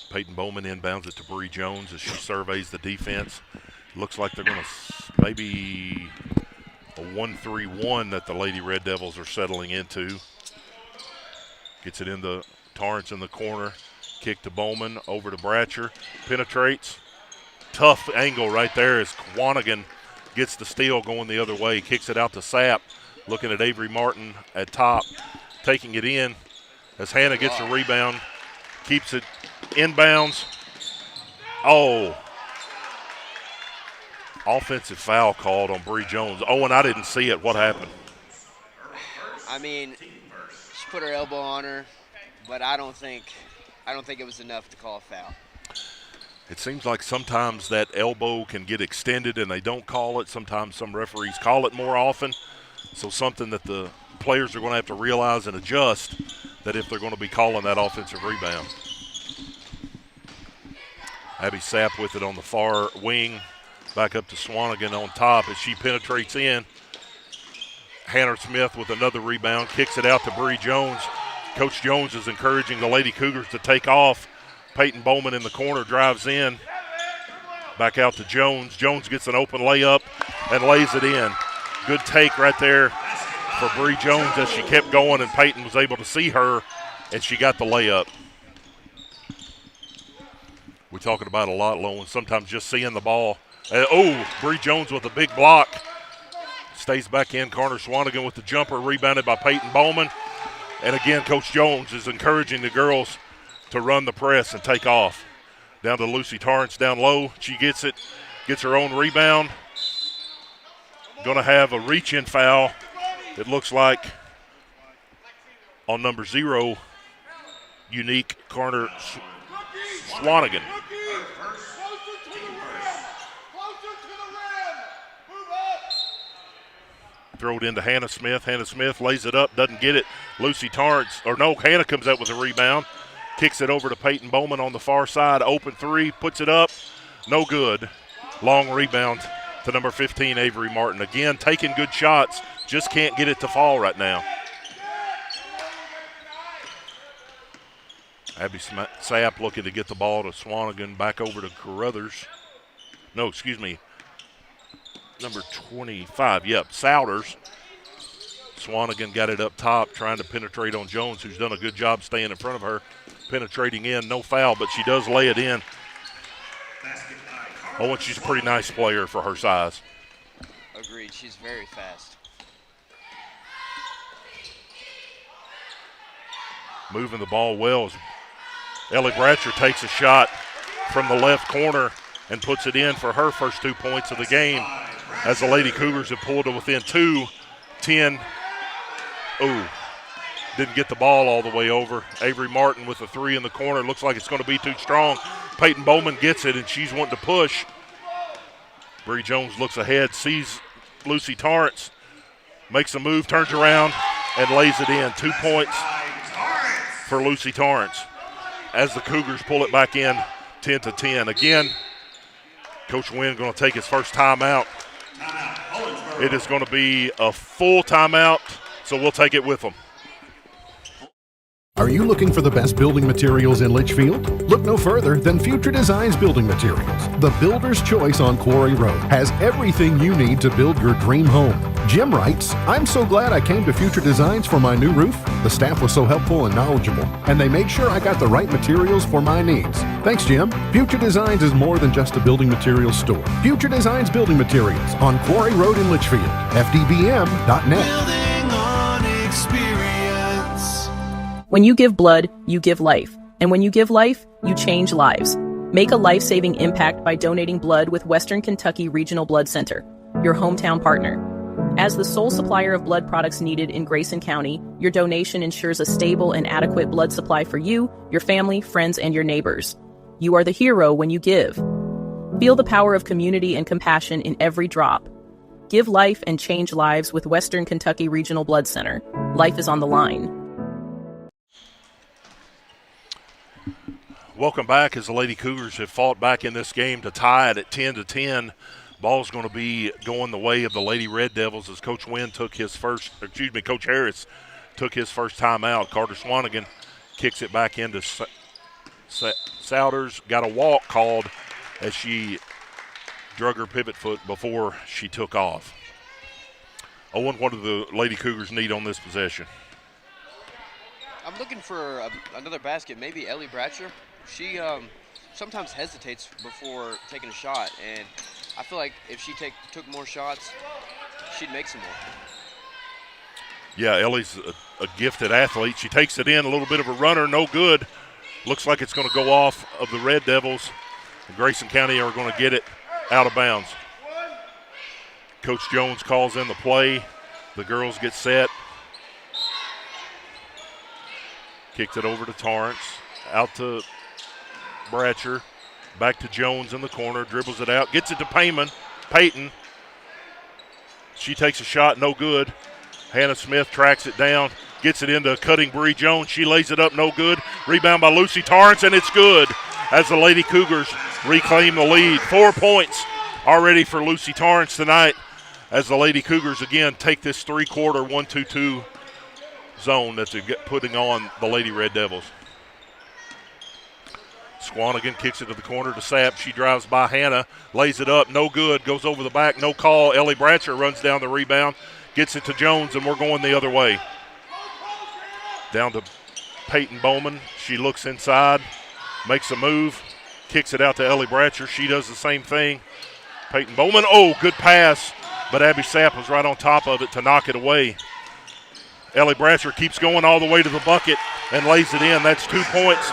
Peyton Bowman inbounds it to Bree Jones as she surveys the defense. Looks like they're going to maybe a 1-3-1 that the Lady Red Devils are settling into. Gets it into Torrance in the corner. Kick to Bowman, over to Bratcher. Penetrates. Tough angle right there as Swanigan gets the steal going the other way. Kicks it out to Sapp. Looking at Avery Martin at top. Taking it in as Hannah gets a rebound. Keeps it inbounds. Oh. Offensive foul called on Bree Jones. Owen, I didn't see it. What happened? I mean, she put her elbow on her, but I don't think it was enough to call a foul. It seems like sometimes that elbow can get extended and they don't call it. Sometimes some referees call it more often. So something that the players are going to have to realize and adjust, that if they're going to be calling that offensive rebound. Abby Sapp with it on the far wing. Back up to Swanigan on top as she penetrates in. Hannah Smith with another rebound. Kicks it out to Bree Jones. Coach Jones is encouraging the Lady Cougars to take off. Peyton Bowman in the corner drives in. Back out to Jones. Jones gets an open layup and lays it in. Good take right there for Bree Jones as she kept going, and Peyton was able to see her, and she got the layup. We're talking about a lot, Lowen. Sometimes just seeing the ball. Bree Jones with a big block. Stays back in. Connor Swanigan with the jumper, rebounded by Peyton Bowman. And again, Coach Jones is encouraging the girls to run the press and take off. Down to Lucy Torrance down low. She gets it, gets her own rebound. Going to have a reach-in foul, it looks like, on number 0, Unique Carter Swanigan. Throw it into Hannah Smith. Hannah Smith lays it up, doesn't get it. Lucy Torrance, Hannah comes out with a rebound. Kicks it over to Peyton Bowman on the far side. Open 3, puts it up. No good. Long rebound to number 15, Avery Martin. Again, taking good shots, just can't get it to fall right now. Abby Sapp looking to get the ball to Swanigan, back over to Carruthers. No, excuse me. Number 25, Souders. Swanigan got it up top, trying to penetrate on Jones, who's done a good job staying in front of her. Penetrating in, no foul, but she does lay it in. And she's a pretty nice player for her size. Agreed, she's very fast. Moving the ball well as Ellie Bratcher takes a shot from the left corner and puts it in for her first 2 points of the game, as the Lady Cougars have pulled to within 2, 10. Didn't get the ball all the way over. Avery Martin with a 3 in the corner. Looks like it's going to be too strong. Peyton Bowman gets it, and she's wanting to push. Bree Jones looks ahead, sees Lucy Torrance, makes a move, turns around, and lays it in. 2 points for Lucy Torrance as the Cougars pull it back in 10-10. Again, Coach Wynn going to take his first timeout. It is going to be a full timeout, so we'll take it with them. Are you looking for the best building materials in Leitchfield? Look no further than Future Designs Building Materials. The builder's choice on Quarry Road has everything you need to build your dream home. Jim writes, I'm so glad I came to Future Designs for my new roof. The staff was so helpful and knowledgeable, and they made sure I got the right materials for my needs. Thanks, Jim. Future Designs is more than just a building materials store. Future Designs Building Materials on Quarry Road in Leitchfield. FDBM.net. Building on experience. When you give blood, you give life. And when you give life, you change lives. Make a life-saving impact by donating blood with Western Kentucky Regional Blood Center, your hometown partner. As the sole supplier of blood products needed in Grayson County, your donation ensures a stable and adequate blood supply for you, your family, friends, and your neighbors. You are the hero when you give. Feel the power of community and compassion in every drop. Give life and change lives with Western Kentucky Regional Blood Center. Life is on the line. Welcome back as the Lady Cougars have fought back in this game to tie it at 10-10. Ball's going to be going the way of the Lady Red Devils as Coach Harris took his first time out. Carter Swanigan kicks it back into Souders. Got a walk called as she drug her pivot foot before she took off. Owen, what do the Lady Cougars need on this possession? I'm looking for another basket, maybe Ellie Bratcher. She sometimes hesitates before taking a shot, and I feel like if she took more shots, she'd make some more. Yeah, Ellie's a gifted athlete. She takes it in, a little bit of a runner, no good. Looks like it's going to go off of the Red Devils. Grayson County are going to get it out of bounds. Coach Jones calls in the play. The girls get set. Kicked it over to Torrance. Out to Bratcher. Back to Jones in the corner. Dribbles it out. Gets it to Peyton. She takes a shot. No good. Hannah Smith tracks it down. Gets it into cutting Bree Jones. She lays it up. No good. Rebound by Lucy Torrance, and it's good as the Lady Cougars reclaim the lead. 4 points already for Lucy Torrance tonight as the Lady Cougars again take this three-quarter 1-2-2 zone that they're putting on the Lady Red Devils. Swanigan kicks it to the corner to Sapp. She drives by Hannah, lays it up, no good, goes over the back, no call. Ellie Bratcher runs down the rebound, gets it to Jones, and we're going the other way. Down to Peyton Bowman. She looks inside, makes a move, kicks it out to Ellie Bratcher. She does the same thing. Peyton Bowman, good pass, but Abby Sapp was right on top of it to knock it away. Ellie Bratcher keeps going all the way to the bucket and lays it in. That's 2 points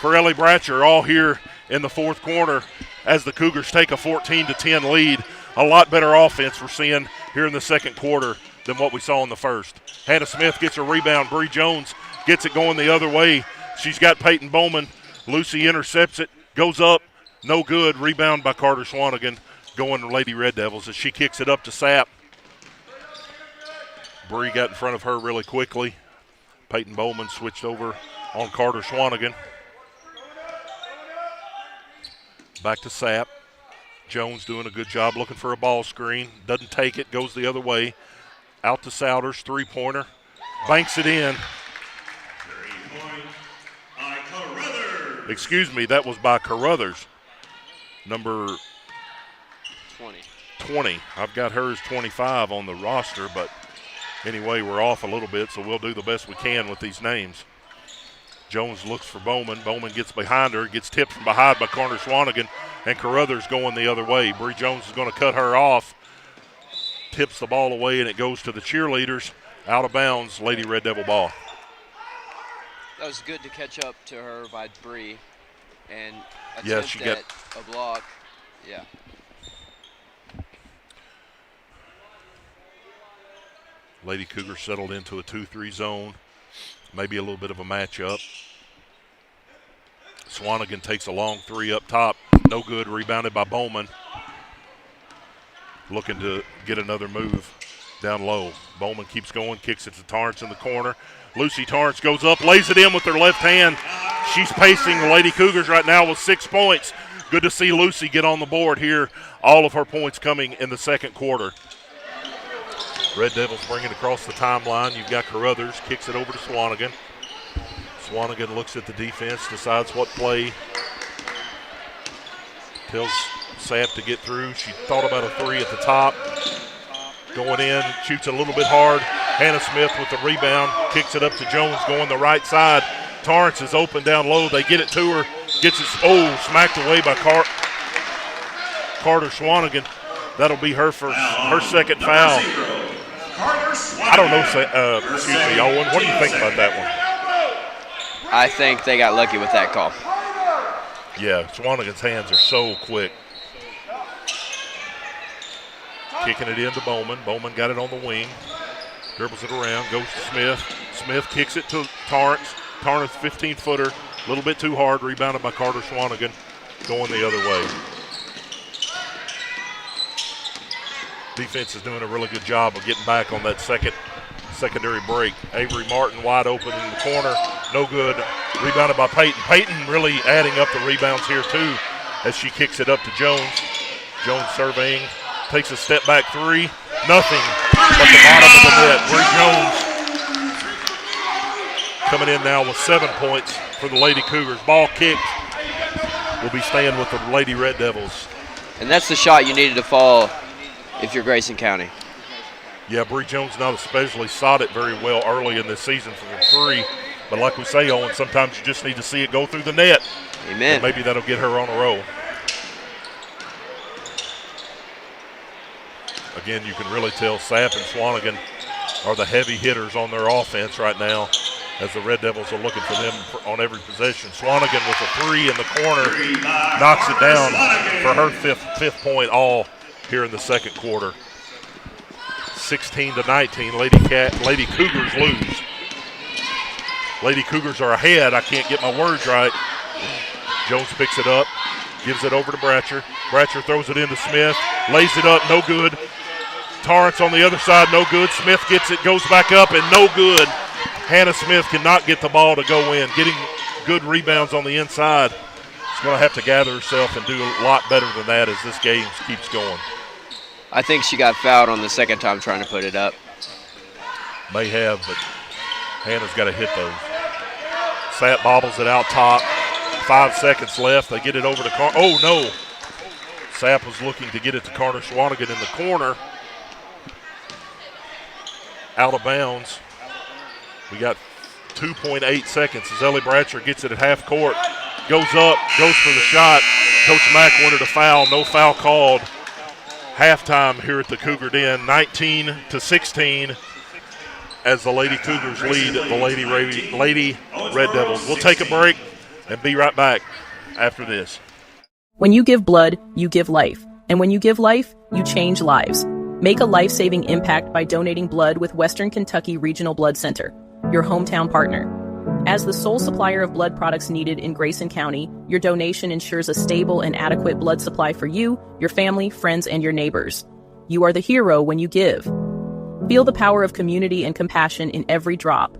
for Ellie Bratcher, all here in the fourth quarter as the Cougars take a 14-10 lead. A lot better offense we're seeing here in the second quarter than what we saw in the first. Hannah Smith gets a rebound. Bree Jones gets it going the other way. She's got Peyton Bowman. Lucy intercepts it, goes up, no good. Rebound by Carter Swanigan going to Lady Red Devils as she kicks it up to Sapp. Bree got in front of her really quickly. Peyton Bowman switched over on Carter Swanigan. Back to Sapp. Jones doing a good job looking for a ball screen. Doesn't take it, goes the other way. Out to Souders, three-pointer. Banks it in. Excuse me, that was by Carruthers. Number 20. I've got hers 25 on the roster, but anyway, we're off a little bit, so we'll do the best we can with these names. Jones looks for Bowman. Bowman gets behind her, gets tipped from behind by Carter Swanigan, and Carruthers going the other way. Bree Jones is going to cut her off, tips the ball away, and it goes to the cheerleaders. Out of bounds, Lady Red Devil ball. That was good to catch up to her by Bree and she got a block. Yeah. Lady Cougars settled into a 2-3 zone. Maybe a little bit of a matchup. Swanigan takes a long three up top. No good. Rebounded by Bowman. Looking to get another move down low. Bowman keeps going, kicks it to Torrance in the corner. Lucy Torrance goes up, lays it in with her left hand. She's pacing the Lady Cougars right now with 6 points. Good to see Lucy get on the board here. All of her points coming in the second quarter. Red Devils bring it across the timeline. You've got Carruthers, kicks it over to Swanigan. Swanigan looks at the defense, decides what play. Tells Sapp to get through. She thought about a three at the top. going in, shoots a little bit hard. Hannah Smith with the rebound, kicks it up to Jones going the right side. Torrance is open down low. They get it to her. Gets it, smacked away by Carter Swanigan. That'll be her second foul. I don't know, excuse me, Owen. What do you think about that one? I think they got lucky with that call. Yeah, Swanigan's hands are so quick. Kicking it into Bowman. Bowman got it on the wing. Dribbles it around, goes to Smith. Smith kicks it to Torrance. Torrance 15-footer, a little bit too hard, rebounded by Carter Swanigan, going the other way. Defense is doing a really good job of getting back on that secondary break. Avery Martin wide open in the corner, no good. Rebounded by Peyton. Peyton really adding up the rebounds here too as she kicks it up to Jones. Jones surveying, takes a step back three, nothing but the bottom of the net. Bree Jones coming in now with 7 points for the Lady Cougars. Ball kicked, will be staying with the Lady Red Devils. And that's the shot you needed to fall if you're Grayson County. Yeah, Bree Jones not especially shot it very well early in this season from three. But like we say, Owen, sometimes you just need to see it go through the net. Amen. And maybe that'll get her on a roll. Again, you can really tell Sapp and Swanigan are the heavy hitters on their offense right now as the Red Devils are looking for them on every possession. Swanigan with a three in the corner, knocks it down for her fifth point all here in the second quarter. 16-19, Lady Cougars lose. Lady Cougars are ahead. I can't get my words right. Jones picks it up, gives it over to Bratcher. Bratcher throws it into Smith, lays it up, no good. Torrance on the other side, no good. Smith gets it, goes back up, and no good. Hannah Smith cannot get the ball to go in. Getting good rebounds on the inside. She's going to have to gather herself and do a lot better than that as this game keeps going. I think she got fouled on the second time trying to put it up. May have, but Hannah's got to hit those. Sapp bobbles it out top. 5 seconds left. They get it over to oh, no. Sapp was looking to get it to Carter Swanigan in the corner. Out of bounds. We got 2.8 seconds as Ellie Bratcher gets it at half court. Goes up, goes for the shot. Coach Mack wanted a foul. No foul called. Halftime here at the Cougar Den, 19-16 as the Lady Cougars lead the Lady Red Devils. We'll take a break and be right back after this. When you give blood, you give life. And when you give life, you change lives. Make a life-saving impact by donating blood with Western Kentucky Regional Blood Center, your hometown partner. As the sole supplier of blood products needed in Grayson County, your donation ensures a stable and adequate blood supply for you, your family, friends, and your neighbors. You are the hero when you give. Feel the power of community and compassion in every drop.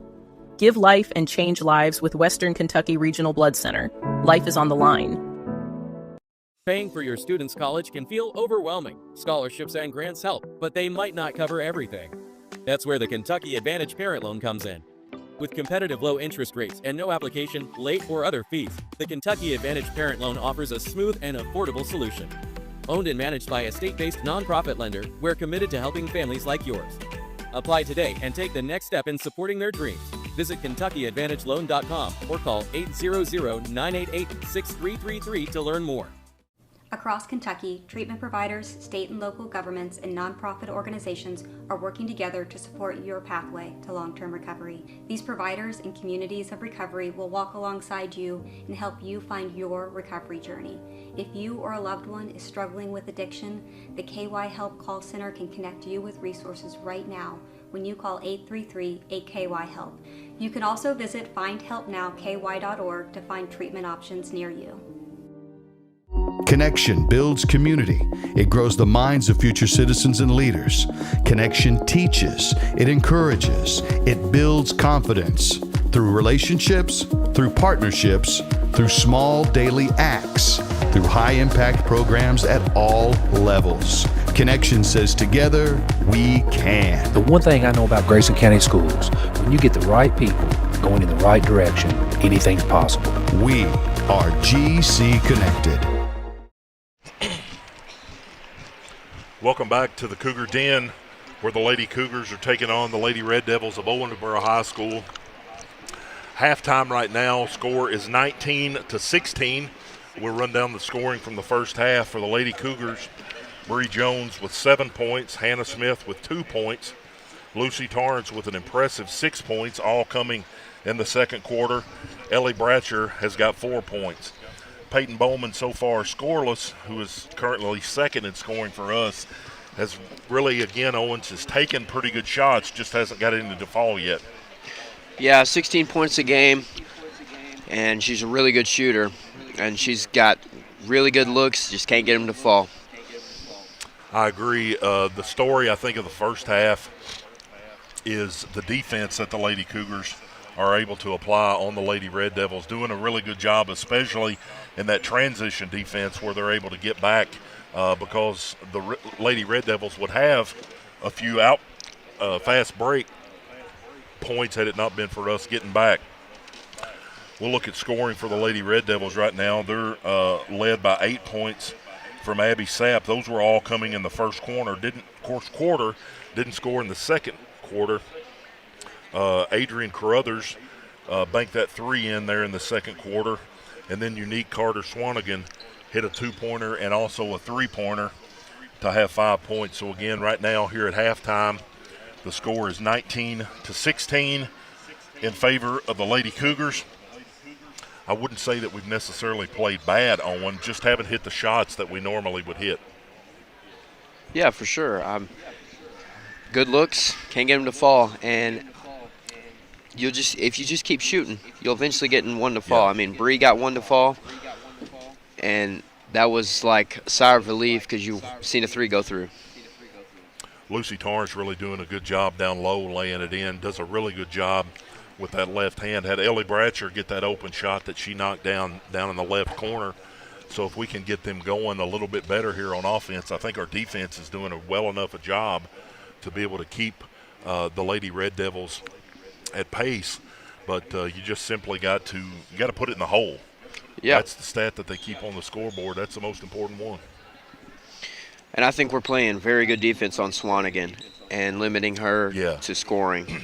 Give life and change lives with Western Kentucky Regional Blood Center. Life is on the line. Paying for your student's college can feel overwhelming. Scholarships and grants help, but they might not cover everything. That's where the Kentucky Advantage Parent Loan comes in. With competitive low interest rates and no application, late, or other fees, the Kentucky Advantage Parent Loan offers a smooth and affordable solution. Owned and managed by a state-based nonprofit lender, we're committed to helping families like yours. Apply today and take the next step in supporting their dreams. Visit KentuckyAdvantageLoan.com or call 800-988-6333 to learn more. Across Kentucky, treatment providers, state and local governments, and nonprofit organizations are working together to support your pathway to long-term recovery. These providers and communities of recovery will walk alongside you and help you find your recovery journey. If you or a loved one is struggling with addiction, the KY Help Call Center can connect you with resources right now when you call 833-8KY-HELP. You can also visit findhelpnowky.org to find treatment options near you. Connection builds community. It grows the minds of future citizens and leaders. Connection teaches. It encourages. It builds confidence through relationships, through partnerships, through small daily acts, through high-impact programs at all levels. Connection says together, we can. The one thing I know about Grayson County Schools, when you get the right people going in the right direction, anything's possible. We are GC Connected. Welcome back to the Cougar Den. where the Lady Cougars are taking on the Lady Red Devils of Owensboro High School. Halftime right now, score is 19-16. We'll run down the scoring from the first half for the Lady Cougars. Bree Jones with 7 points, Hannah Smith with 2 points, Lucy Torrance with an impressive 6 points, all coming in the second quarter. Ellie Bratcher has got 4 points. Peyton Bowman so far scoreless, who is currently second in scoring for us, has really, again, Owens has taken pretty good shots, just hasn't got into the fall yet. Yeah, 16 points a game, and she's a really good shooter, and she's got really good looks, just can't get them to fall. I agree. The story, I think, of the first half is the defense that the Lady Cougars are able to apply on the Lady Red Devils, doing a really good job, especially in that transition defense where they're able to get back because the Lady Red Devils would have a few fast break points had it not been for us getting back. We'll look at scoring for the Lady Red Devils right now. They're led by 8 points from Abby Sapp. Those were all coming in the first quarter. Didn't score in the second quarter. Adrian Carruthers banked that 3 in there in the second quarter. And then Unique Carter Swanigan hit a 2-pointer and also a 3-pointer to have 5 points. So again, right now here at halftime, the score is 19-16 in favor of the Lady Cougars. I wouldn't say that we've necessarily played bad on one, just haven't hit the shots that we normally would hit. Yeah, for sure. Good looks, can't get them to fall, and if you just keep shooting, you'll eventually get in one to fall. Yeah. I mean, Bree got one to fall, and that was like a sigh of relief because you've seen a 3 go through. Lucy Torrance really doing a good job down low, laying it in, does a really good job with that left hand. Had Ellie Bratcher get that open shot that she knocked down in the left corner. So if we can get them going a little bit better here on offense, I think our defense is doing a well enough a job to be able to keep the Lady Red Devils at pace. But you just simply got to put it in the hole. Yeah. That's the stat that they keep on the scoreboard. That's the most important one. And I think we're playing very good defense on Swanigan and limiting her to scoring.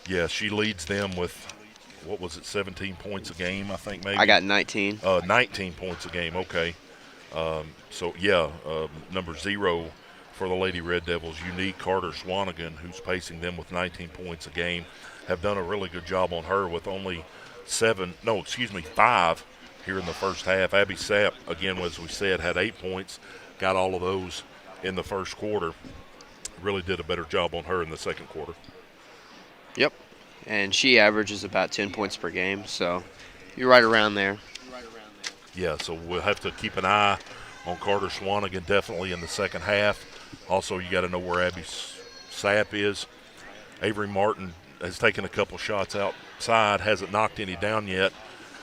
Yeah, she leads them with, 17 points a game, I think maybe? I got 19. 19 points a game, okay. Number 0 for the Lady Red Devils, Unique Carter Swanigan, who's pacing them with 19 points a game, have done a really good job on her with only 5 here in the first half. Abby Sapp, again, as we said, had 8 points, got all of those in the first quarter. Really did a better job on her in the second quarter. Yep, and she averages about 10 points per game, so you're right around there. Yeah, so we'll have to keep an eye on Carter Swanigan definitely in the second half. Also, you got to know where Abby Sapp is. Avery Martin has taken a couple shots outside, hasn't knocked any down yet,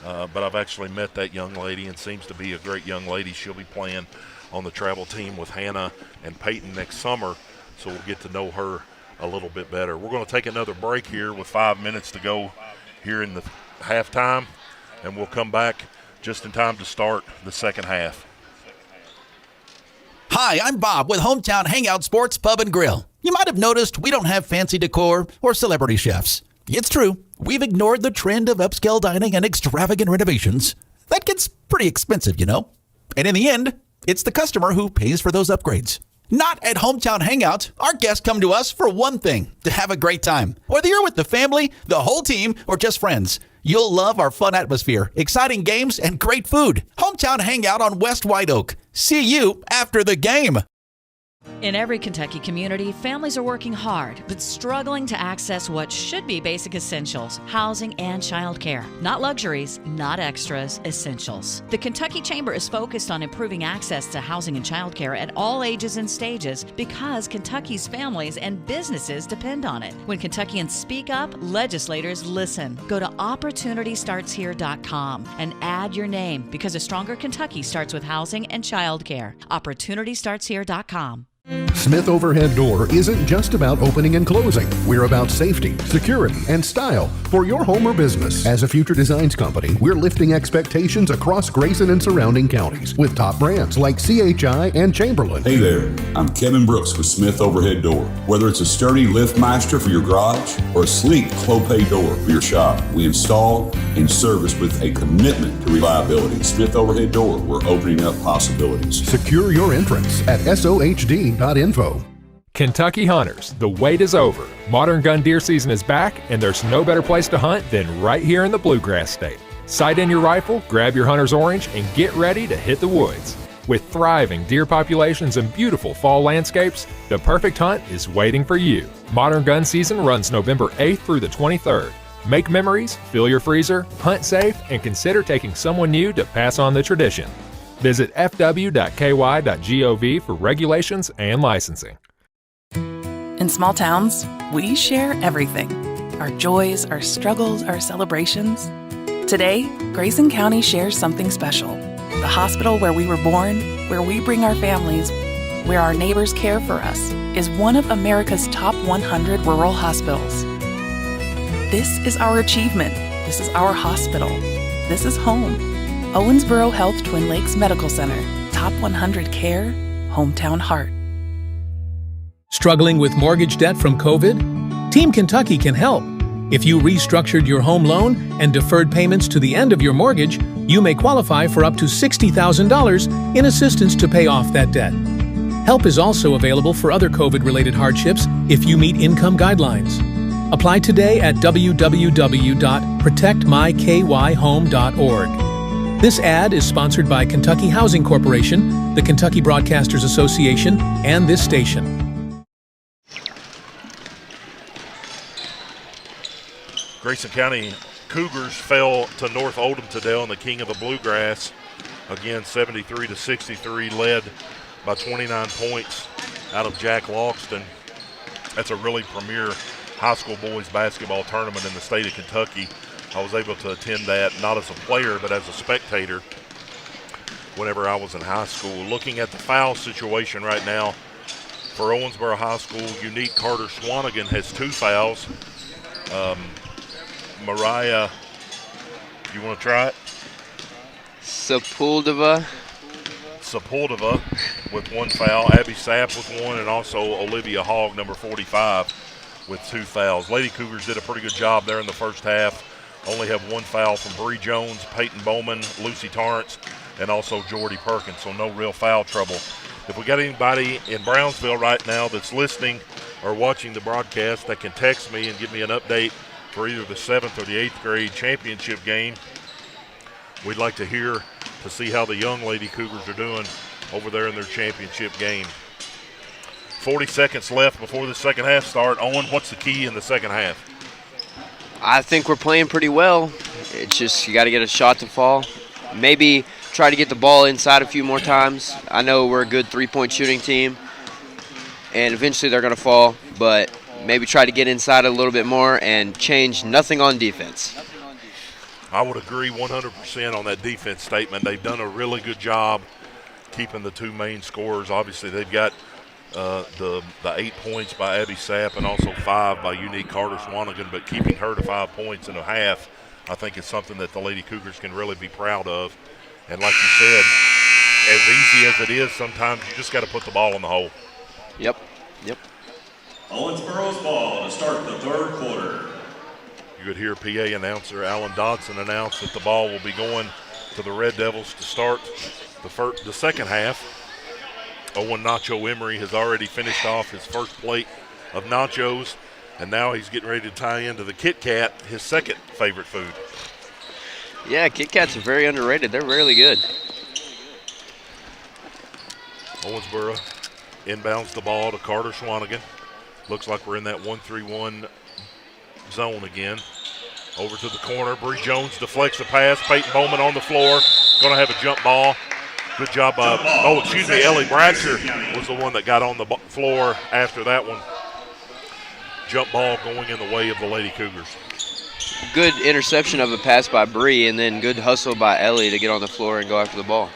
but I've actually met that young lady and seems to be a great young lady. She'll be playing on the travel team with Hannah and Peyton next summer, so we'll get to know her a little bit better. We're going to take another break here with 5 minutes to go here in the halftime, and we'll come back just in time to start the second half. Hi, I'm Bob with Hometown Hangout Sports Pub and Grill. You might have noticed we don't have fancy decor or celebrity chefs. It's true, we've ignored the trend of upscale dining and extravagant renovations. That gets pretty expensive, you know. And in the end, it's the customer who pays for those upgrades. Not at Hometown Hangout. Our guests come to us for one thing, to have a great time. Whether you're with the family, the whole team, or just friends, you'll love our fun atmosphere, exciting games, and great food. Hometown Hangout on West White Oak. See you after the game. In every Kentucky community, families are working hard, but struggling to access what should be basic essentials, housing and childcare. Not luxuries, not extras, essentials. The Kentucky Chamber is focused on improving access to housing and childcare at all ages and stages because Kentucky's families and businesses depend on it. When Kentuckians speak up, legislators listen. Go to OpportunityStartsHere.com and add your name because a stronger Kentucky starts with housing and childcare. OpportunityStartsHere.com. Smith Overhead Door isn't just about opening and closing. We're about safety, security, and style for your home or business. As a future designs company, we're lifting expectations across Grayson and surrounding counties with top brands like CHI and Chamberlain. Hey there, I'm Kevin Brooks with Smith Overhead Door. Whether it's a sturdy LiftMeister for your garage or a sleek Clopay door for your shop, we install and service with a commitment to reliability. Smith Overhead Door, we're opening up possibilities. Secure your entrance at sohd.info. Kentucky hunters, the wait is over. Modern gun deer season is back, and there's no better place to hunt than right here in the Bluegrass State. Sight in your rifle, grab your hunter's orange, and get ready to hit the woods. With thriving deer populations and beautiful fall landscapes, the perfect hunt is waiting for you. Modern gun season runs November 8th through the 23rd. Make memories, fill your freezer, hunt safe, and consider taking someone new to pass on the tradition. Visit fw.ky.gov for regulations and licensing. In small towns, we share everything. Our joys, our struggles, our celebrations. Today, Grayson County shares something special. The hospital where we were born, where we bring our families, where our neighbors care for us, is one of America's top 100 rural hospitals. This is our achievement. This is our hospital. This is home. Owensboro Health Twin Lakes Medical Center. Top 100 care, hometown heart. Struggling with mortgage debt from COVID? Team Kentucky can help. If you restructured your home loan and deferred payments to the end of your mortgage, you may qualify for up to $60,000 in assistance to pay off that debt. Help is also available for other COVID-related hardships if you meet income guidelines. Apply today at www.protectmykyhome.org. This ad is sponsored by Kentucky Housing Corporation, the Kentucky Broadcasters Association, and this station. Grayson County Cougars fell to North Oldham today on the King of the Bluegrass. Again, 73-63, led by 29 points out of Jack Logston. That's a really premier high school boys basketball tournament in the state of Kentucky. I was able to attend that not as a player but as a spectator whenever I was in high school. Looking at the foul situation right now for Owensboro High School, Unique Carter Swanigan has 2 fouls. Mariah, you want to try it? Sepulveda with 1 foul, Abby Sapp with 1, and also Olivia Hogg, number 45, with 2 fouls. Lady Cougars did a pretty good job there in the first half. Only have 1 foul from Bree Jones, Peyton Bowman, Lucy Torrance, and also Jordy Perkins, so no real foul trouble. If we got anybody in Brownsville right now that's listening or watching the broadcast that can text me and give me an update for either the 7th or the 8th grade championship game, we'd like to hear to see how the young Lady Cougars are doing over there in their championship game. 40 seconds left before the second half start. Owen, what's the key in the second half? I think we're playing pretty well. It's just you got to get a shot to fall. Maybe try to get the ball inside a few more times. I know we're a good three-point shooting team, and eventually they're going to fall, but maybe try to get inside a little bit more and change nothing on defense. I would agree 100% on that defense statement. They've done a really good job keeping the 2 main scorers. Obviously, they've got the 8 points by Abby Sapp and also 5 by Unique Carter Swanigan, but keeping her to 5 points and a half, I think is something that the Lady Cougars can really be proud of. And like you said, as easy as it is, sometimes you just got to put the ball in the hole. Yep. Owensboro's ball to start the 3rd quarter. You could hear PA announcer Alan Dodson announce that the ball will be going to the Red Devils to start the second half. Owen Nacho Emery has already finished off his first plate of nachos, and now he's getting ready to tie into the Kit Kat, his second favorite food. Yeah, Kit Kats are very underrated. They're really good. Owensboro inbounds the ball to Carter Swanigan. Looks like we're in that 1-3-1 zone again. Over to the corner. Bree Jones deflects the pass. Peyton Bowman on the floor. Going to have a jump ball. Good job by, Ellie Bratcher was the one that got on the floor after that one. Jump ball going in the way of the Lady Cougars. Good interception of a pass by Bree, and then good hustle by Ellie to get on the floor and go after the ball.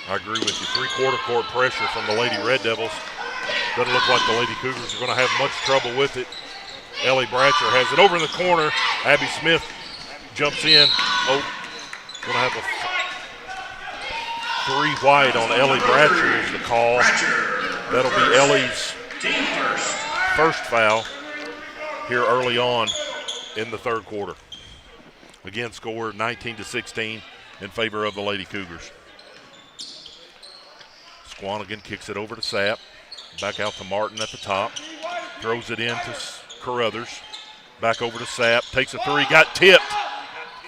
I agree with you. 3/4 court pressure from the Lady Red Devils. Doesn't look like the Lady Cougars are going to have much trouble with it. Ellie Bratcher has it over in the corner. Abby Smith jumps in. Oh, going to have a 3 wide on Ellie Bratcher is the call. That'll be Ellie's first foul here early on in the third quarter. Again, score 19-16 in favor of the Lady Cougars. Swanigan kicks it over to Sapp. Back out to Martin at the top. Throws it in to Carruthers. Back over to Sapp. Takes a 3. Got tipped.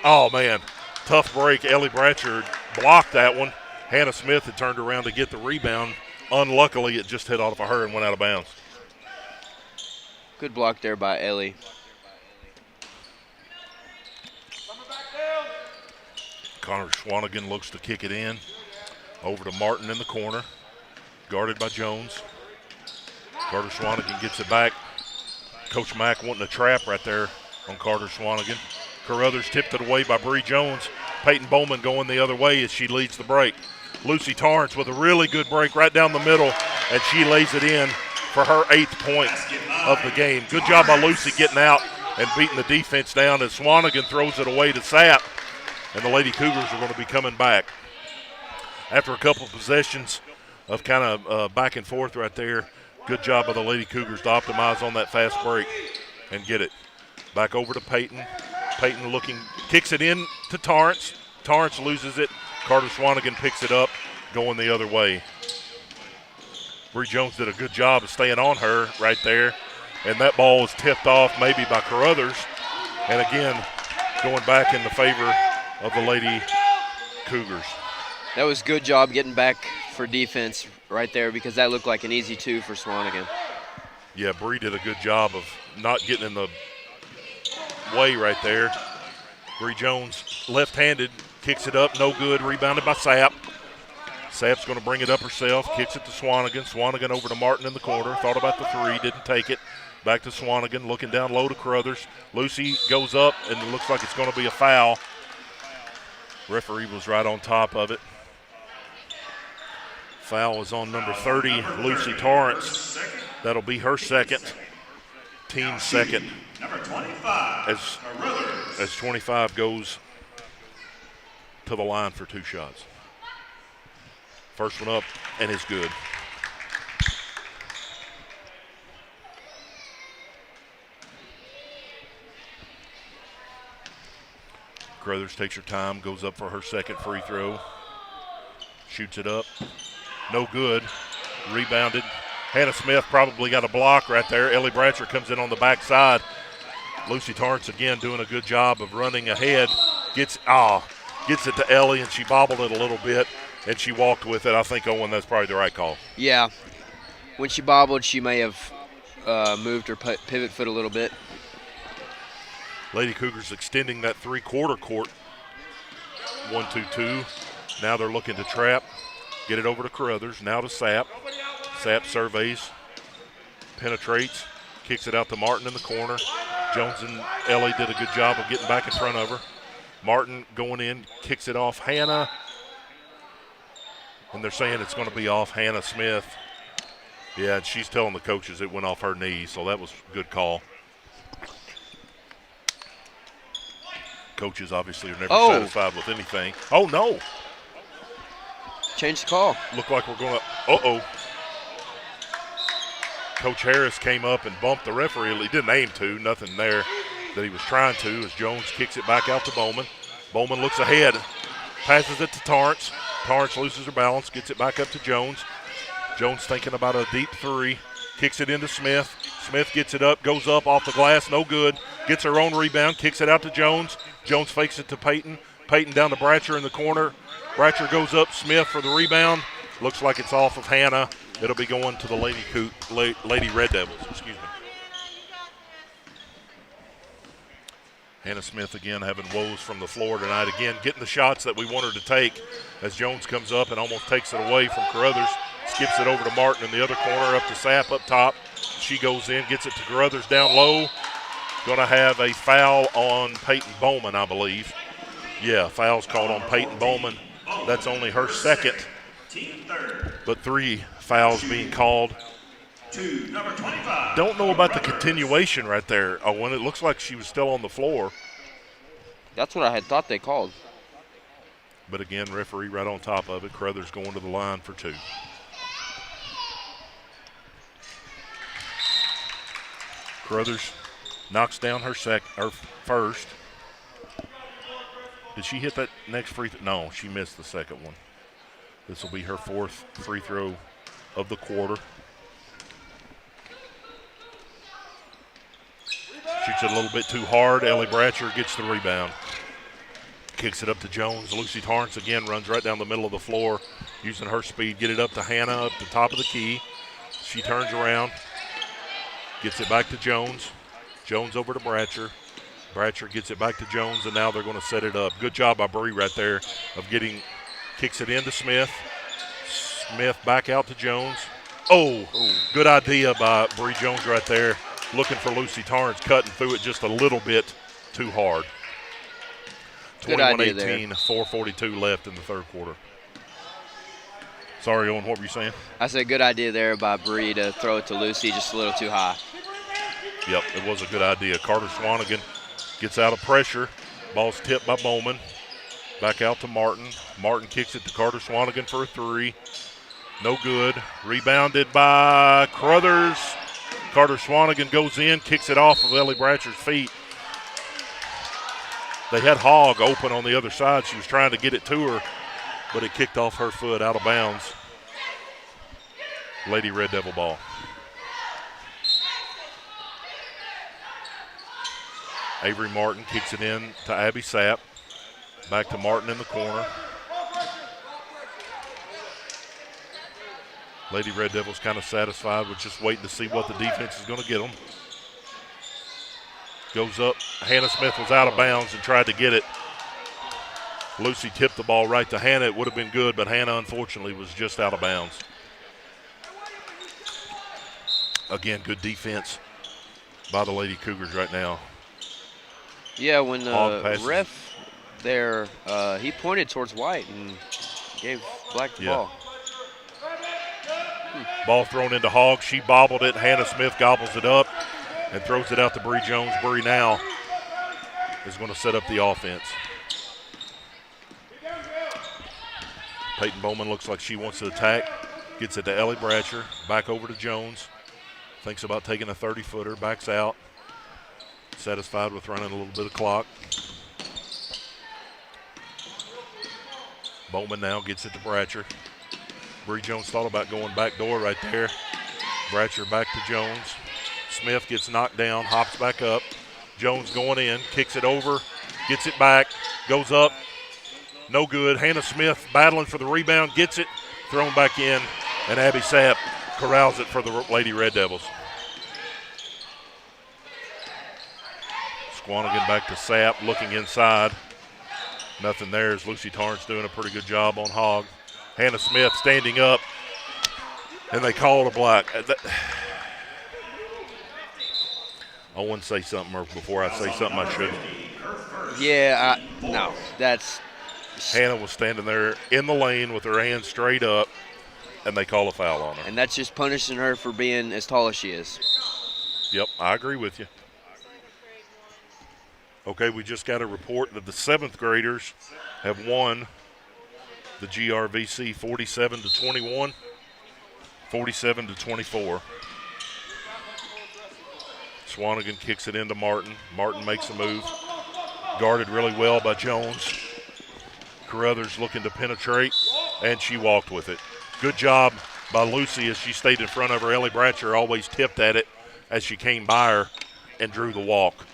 Oh, man. Tough break. Ellie Bratcher blocked that one. Hannah Smith had turned around to get the rebound. Unluckily, it just hit off of her and went out of bounds. Good block there by Ellie. Connor Swanigan looks to kick it in. Over to Martin in the corner. Guarded by Jones. Carter Swanigan gets it back. Coach Mack wanting a trap right there on Carter Swanigan. Carruthers tipped it away by Bree Jones. Peyton Bowman going the other way as she leads the break. Lucy Torrance with a really good break right down the middle, and she lays it in for her 8th point of the game. Good job by Lucy getting out and beating the defense down as Swanigan throws it away to Sapp, and the Lady Cougars are going to be coming back. After a couple of possessions of kind of back and forth right there, good job by the Lady Cougars to optimize on that fast break and get it. Back over to Peyton. Peyton looking, kicks it in to Torrance. Torrance loses it. Carter Swanigan picks it up, going the other way. Bree Jones did a good job of staying on her right there, and that ball was tipped off maybe by Carruthers. And again, going back in the favor of the Lady Cougars. That was good job getting back for defense right there because that looked like an easy 2 for Swanigan. Yeah, Bree did a good job of not getting in the way right there. Bree Jones, left-handed, kicks it up, no good, rebounded by Sapp. Sapp's going to bring it up herself, kicks it to Swanigan. Swanigan over to Martin in the corner, thought about the 3, didn't take it. Back to Swanigan, looking down low to Carruthers. Lucy goes up, and it looks like it's going to be a foul. Referee was right on top of it. Foul is on number 30, Lucy Torrance. That'll be her second, team second, as 25 goes to the line for 2 shots. First one up, and it's good. Carruthers takes her time, goes up for her second free throw. Shoots it up. No good. Rebounded. Hannah Smith probably got a block right there. Ellie Bratcher comes in on the backside. Lucy Torrance again doing a good job of running ahead. Gets it to Ellie, and she bobbled it a little bit, and she walked with it. I think, Owen, that's probably the right call. Yeah. When she bobbled, she may have moved her pivot foot a little bit. Lady Cougars extending that 3-quarter court. 1-2-2. Now they're looking to trap. Get it over to Carruthers. Now to Sapp. Sapp surveys. Penetrates. Kicks it out to Martin in the corner. Jones and Ellie did a good job of getting back in front of her. Martin going in. Kicks it off Hannah. And they're saying it's going to be off Hannah Smith. Yeah, and she's telling the coaches it went off her knee, so that was a good call. Coaches obviously are never satisfied with anything. Oh, no. Change the call. Look like we're going to Coach Harris came up and bumped the referee. He didn't aim to. Nothing there that he was trying to as Jones kicks it back out to Bowman. Bowman looks ahead. Passes it to Torrance. Torrance loses her balance. Gets it back up to Jones. Jones thinking about a deep 3. Kicks it into Smith. Smith gets it up. Goes up off the glass. No good. Gets her own rebound. Kicks it out to Jones. Jones fakes it to Peyton. Peyton down to Bratcher in the corner. Bratcher goes up. Smith for the rebound. Looks like it's off of Hannah. It'll be going to the Lady Red Devils. Excuse me. Hannah Smith again having woes from the floor tonight. Again, getting the shots that we want her to take as Jones comes up and almost takes it away from Carruthers. Skips it over to Martin in the other corner, up to Sapp up top. She goes in, gets it to Carruthers down low. Going to have a foul on Peyton Bowman, I believe. Yeah, foul's called on Peyton Bowman. That's only her second, but 3 fouls being called to number 25. Don't know about the continuation right there. Oh, when it looks like she was still on the floor. That's what I had thought they called. But again, referee right on top of it. Crothers going to the line for 2. Crothers knocks down her first. Did she hit that next free throw? No, she missed the second one. This will be her 4th free throw of the quarter. Shoots it a little bit too hard. Ellie Bratcher gets the rebound. Kicks it up to Jones. Lucy Torrance again runs right down the middle of the floor using her speed. Get it up to Hannah up the top of the key. She turns around. Gets it back to Jones. Jones over to Bratcher. Bratcher gets it back to Jones, and now they're going to set it up. Good job by Bree right there of kicks it into Smith. Smith back out to Jones. Oh, good idea by Bree Jones right there. Looking for Lucy Torrance, cutting through it just a little bit too hard. 21-18, 4:42 left in the third quarter. Sorry, Owen, what were you saying? I said good idea there by Bree to throw it to Lucy just a little too high. Yep, it was a good idea. Carter Swanigan gets out of pressure. Ball's tipped by Bowman. Back out to Martin. Martin kicks it to Carter Swanigan for a 3. No good. Rebounded by Crothers. Carter Swanigan goes in, kicks it off of Ellie Bratcher's feet. They had Hogg open on the other side. She was trying to get it to her, but it kicked off her foot out of bounds. Lady Red Devil ball. Avery Martin kicks it in to Abby Sapp. Back to Martin in the corner. Lady Red Devils kind of satisfied with just waiting to see what the defense is going to get them. Goes up. Hannah Smith was out of bounds and tried to get it. Lucy tipped the ball right to Hannah. It would have been good, but Hannah, unfortunately, was just out of bounds. Again, good defense by the Lady Cougars right now. Yeah, when the ref there, he pointed towards White and gave Black the ball. Ball thrown into Hogg. She bobbled it. Hannah Smith gobbles it up and throws it out to Bree Jones. Bree now is going to set up the offense. Peyton Bowman looks like she wants to attack. Gets it to Ellie Bratcher. Back over to Jones. Thinks about taking a 30-footer. Backs out. Satisfied with running a little bit of clock. Bowman now gets it to Bratcher. Bree Jones thought about going back door right there. Bratcher back to Jones. Smith gets knocked down, hops back up. Jones going in, kicks it over, gets it back, goes up. No good. Hannah Smith battling for the rebound, gets it, thrown back in, and Abby Sapp corrals it for the Lady Red Devils. Swanigan back to Sapp, looking inside. Nothing there as Lucy Torrance doing a pretty good job on Hogg. Hannah Smith standing up, and they called a block. I want to say something, or before I say something I shouldn't. Yeah, no, that's. Hannah was standing there in the lane with her hands straight up, and they call a foul on her. And that's just punishing her for being as tall as she is. Yep, I agree with you. Okay, we just got a report that the 7th graders have won the GRVC 47-21, 47-24. Swanigan kicks it into Martin. Martin makes a move. Guarded really well by Jones. Carruthers looking to penetrate, and she walked with it. Good job by Lucy as she stayed in front of her. Ellie Bratcher always tipped at it as she came by her and drew the walk.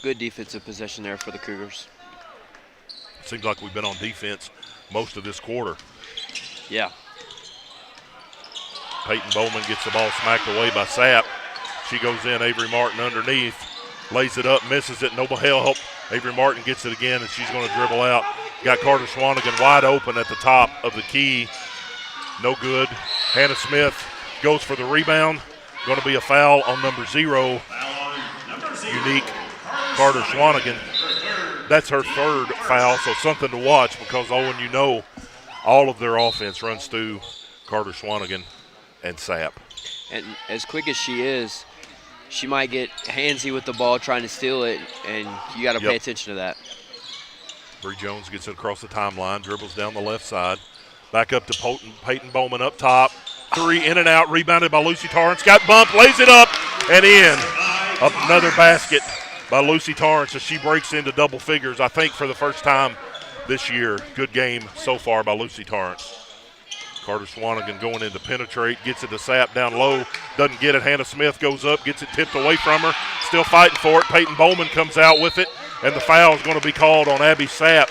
Good defensive possession there for the Cougars. Seems like we've been on defense most of this quarter. Yeah. Peyton Bowman gets the ball smacked away by Sapp. She goes in, Avery Martin underneath, lays it up, misses it, no help. Avery Martin gets it again, and she's going to dribble out. Got Carter Swanigan wide open at the top of the key. No good. Hannah Smith goes for the rebound. Going to be a foul on number 0. Unique Carter Swanigan. That's her 3rd foul, so something to watch because, Owen, you know, all of their offense runs through Carter Swanigan and Sapp. And as quick as she is, she might get handsy with the ball trying to steal it, and you got to pay attention to that. Bree Jones gets it across the timeline, dribbles down the left side. Back up to Peyton Bowman up top. 3 in and out, rebounded by Lucy Torrance. Got bumped, lays it up and in. Another basket by Lucy Torrance as she breaks into double figures, I think for the first time this year. Good game so far by Lucy Torrance. Carter Swanigan going in to penetrate, gets it to Sapp down low, doesn't get it. Hannah Smith goes up, gets it tipped away from her, still fighting for it. Peyton Bowman comes out with it, and the foul is going to be called on Abby Sapp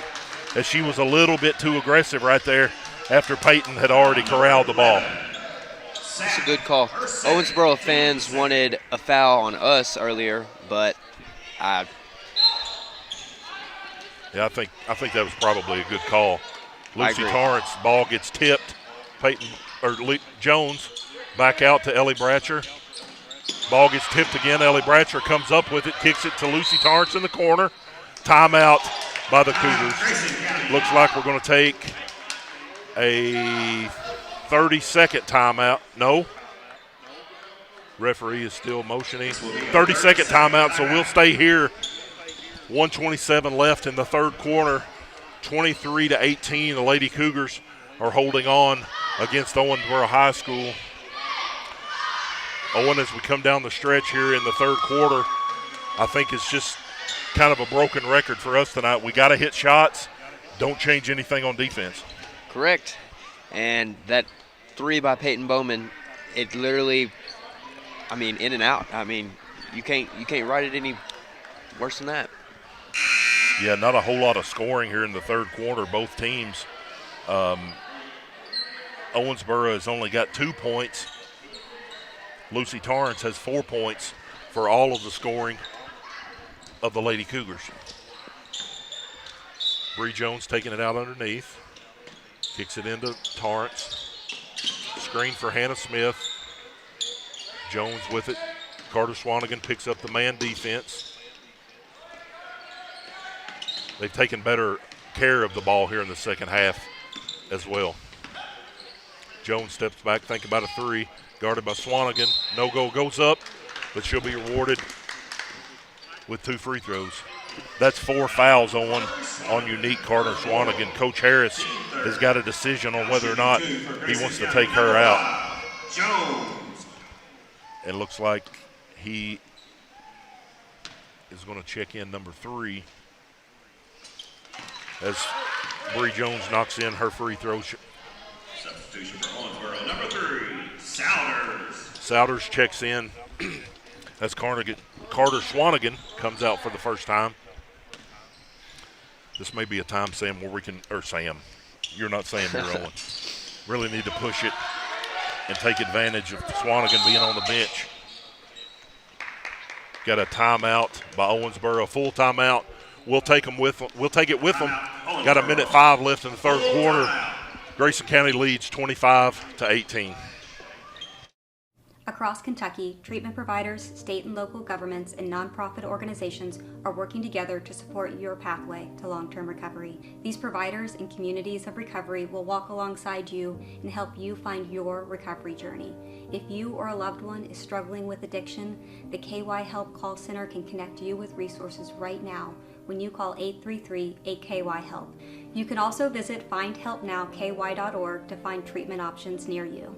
as she was a little bit too aggressive right there after Peyton had already corralled the ball. That's a good call. Owensboro fans wanted a foul on us earlier, but I think that was probably a good call. Lucy Torrance, ball gets tipped. Jones back out to Ellie Bratcher. Ball gets tipped again. Ellie Bratcher comes up with it, kicks it to Lucy Torrance in the corner. Timeout by the Cougars. Looks like we're going to take a 30-second timeout. No. Referee is still motioning. 30-second timeout, so we'll stay here. 1:27 left in the third quarter. 23-18, the Lady Cougars are holding on against Owensboro High School. Owen, as we come down the stretch here in the third quarter, I think it's just kind of a broken record for us tonight. We got to hit shots. Don't change anything on defense. Correct. And that 3 by Peyton Bowman, it literally, in and out. You can't write it any worse than that. Yeah, not a whole lot of scoring here in the third quarter. Both teams. Owensboro has only got 2 points. Lucy Torrance has 4 points for all of the scoring of the Lady Cougars. Bree Jones taking it out underneath. Kicks it into Torrance. Screen for Hannah Smith. Jones with it. Carter Swanigan picks up the man defense. They've taken better care of the ball here in the second half as well. Jones steps back, thinking about a 3. Guarded by Swanigan. No goal goes up, but she'll be rewarded with 2 free throws. That's 4 fouls on unique Carter Swanigan. Coach Harris has got a decision on whether or not he wants to take her out. It looks like he is going to check in number 3 as Bree Jones knocks in her free throw. Substitution for Owensboro, number 3, Souders. Souders checks in as Carter Swanigan comes out for the first time. This may be a time, Sam, where we can, or Sam, you're not Sam, you're Owen. Really need to push it and take advantage of Swanigan being on the bench. Got a timeout by Owensboro, a full timeout. We'll take it with them. Got a minute 5 left in the third quarter. Grayson County leads 25-18. Across Kentucky, treatment providers, state and local governments, and nonprofit organizations are working together to support your pathway to long-term recovery. These providers and communities of recovery will walk alongside you and help you find your recovery journey. If you or a loved one is struggling with addiction, the KY Help Call Center can connect you with resources right now when you call 833-8KY-HELP. You can also visit findhelpnowky.org to find treatment options near you.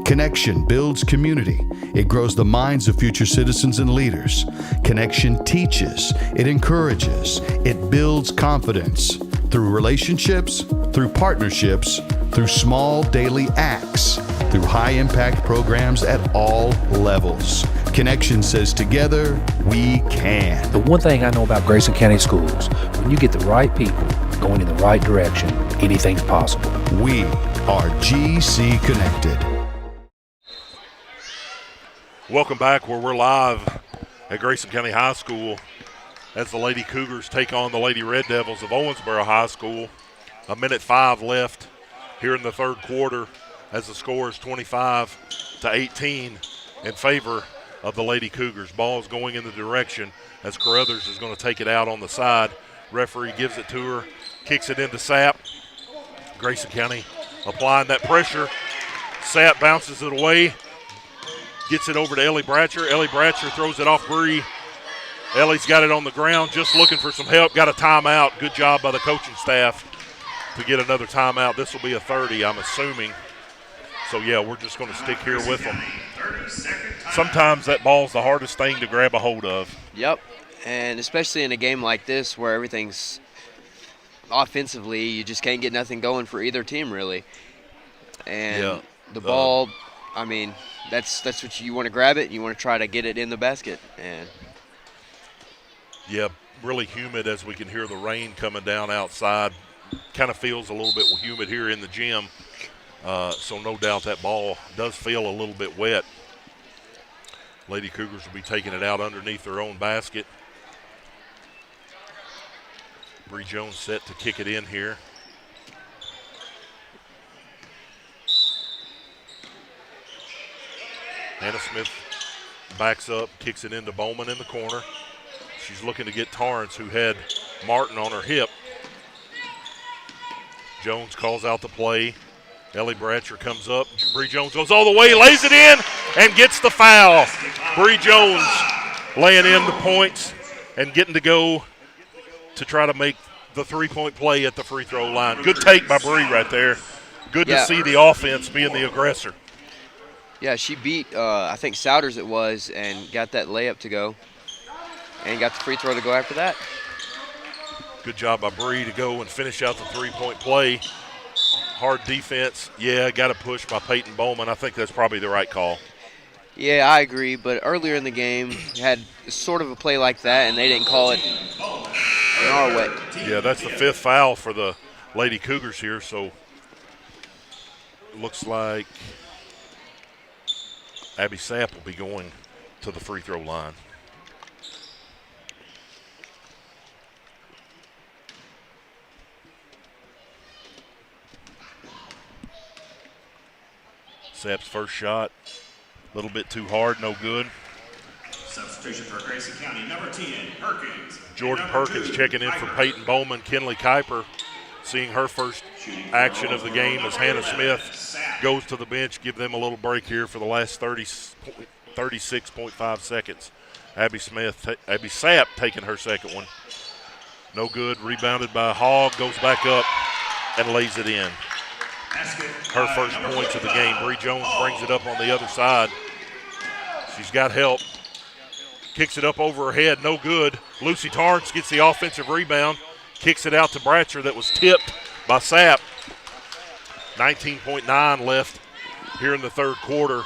Connection builds community. It grows the minds of future citizens and leaders. Connection teaches. It encourages. It builds confidence. Through relationships, through partnerships, through small daily acts, through high-impact programs at all levels. Connection says together, we can. The one thing I know about Grayson County Schools, when you get the right people going in the right direction, anything's possible. We are GC Connected. Welcome back where we're live at Grayson County High School as the Lady Cougars take on the Lady Red Devils of Owensboro High School. A minute 5 left here in the third quarter as the score is 25-18 in favor of the Lady Cougars. Ball is going in the direction as Carruthers is going to take it out on the side. Referee gives it to her, kicks it into Sapp. Grayson County applying that pressure. Sapp bounces it away, gets it over to Ellie Bratcher. Ellie Bratcher throws it off Bree. Ellie's got it on the ground, just looking for some help. Got a timeout. Good job by the coaching staff to get another timeout. This will be a 30, I'm assuming. So, yeah, we're just going to stick here with them. Sometimes that ball's the hardest thing to grab a hold of. Yep, and especially in a game like this where everything's offensively, you just can't get nothing going for either team, really. And the ball, I mean, that's what you want to grab it. You want to try to get it in the basket. And yeah, really humid as we can hear the rain coming down outside. Kind of feels a little bit humid here in the gym. So no doubt that ball does feel a little bit wet. Lady Cougars will be taking it out underneath their own basket. Bree Jones set to kick it in here. Hannah Smith backs up, kicks it into Bowman in the corner. She's looking to get Torrance, who had Martin on her hip. Jones calls out the play. Ellie Bratcher comes up. Bree Jones goes all the way, lays it in, and gets the foul. Bree Jones laying in the points and getting to go to try to make the three-point play at the free throw line. Good take by Bree right there. Good to see the offense being the aggressor. Yeah, she beat, I think, Souders it was, and got that layup to go, and got the free throw to go after that. Good job by Bree to go and finish out the three-point play. Hard defense. Yeah, got a push by Peyton Bowman. I think that's probably the right call. Yeah, I agree, but earlier in the game, had sort of a play like that, and they didn't call it in our way. Yeah, that's the fifth foul for the Lady Cougars here, so looks like Abby Sapp will be going to the free throw line. Sapp's first shot, a little bit too hard, no good. Substitution for Grayson County, number 10, Perkins. Jordan Perkins checking in for Peyton Bowman. Kinley Kuiper seeing her first action of the game as Hannah Smith goes to the bench. Give them a little break here for the last 36.5 seconds. Abby Sapp taking her second one. No good. Rebounded by Hogg. Goes back up and lays it in. Her first points of the game. Bree Jones brings it up on the other side. She's got help. Kicks it up over her head. No good. Lucy Torrance gets the offensive rebound. Kicks it out to Bratcher that was tipped by Sapp. 19.9 left here in the third quarter.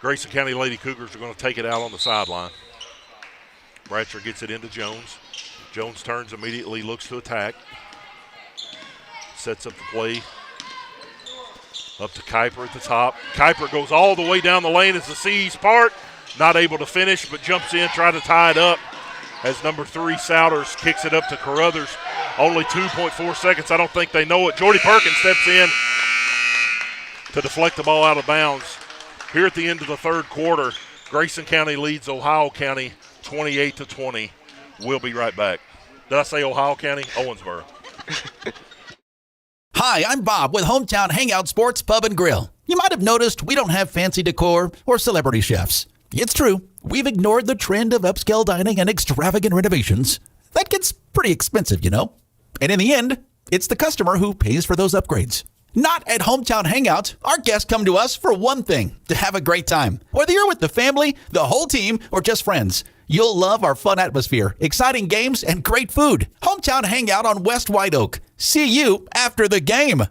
Grayson County Lady Cougars are going to take it out on the sideline. Bratcher gets it into Jones. Jones turns immediately, looks to attack. Sets up the play. Up to Kuiper at the top. Kuiper goes all the way down the lane as the C's part. Not able to finish, but jumps in, try to tie it up as number 3, Souders, kicks it up to Carruthers. Only 2.4 seconds. I don't think they know it. Jordy Perkins steps in to deflect the ball out of bounds. Here at the end of the third quarter, Grayson County leads Ohio County 28-20. We'll be right back. Did I say Ohio County? Owensboro. Hi, I'm Bob with Hometown Hangout Sports Pub and Grill. You might have noticed we don't have fancy decor or celebrity chefs. It's true, we've ignored the trend of upscale dining and extravagant renovations. That gets pretty expensive, you know. And in the end, it's the customer who pays for those upgrades. Not at Hometown Hangout. Our guests come to us for one thing, to have a great time. Whether you're with the family, the whole team, or just friends, you'll love our fun atmosphere, exciting games, and great food. Hometown Hangout on West White Oak. See you after the game.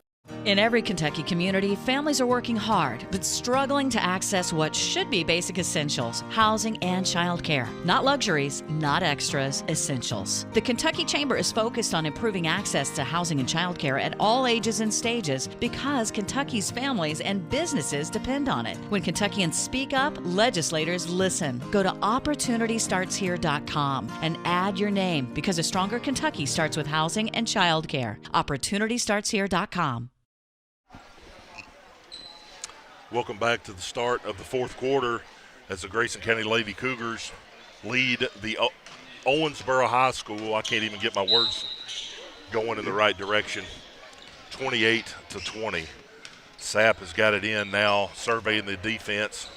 In every Kentucky community, families are working hard, but struggling to access what should be basic essentials, housing and childcare. Not luxuries, not extras, essentials. The Kentucky Chamber is focused on improving access to housing and childcare at all ages and stages because Kentucky's families and businesses depend on it. When Kentuckians speak up, legislators listen. Go to OpportunityStartsHere.com and add your name because a stronger Kentucky starts with housing and childcare. OpportunityStartsHere.com. Welcome back to the start of the fourth quarter as the Grayson County Lady Cougars lead the Owensboro High School. I can't even get my words going in the right direction. 28-20. Sapp has got it in now, surveying the defense.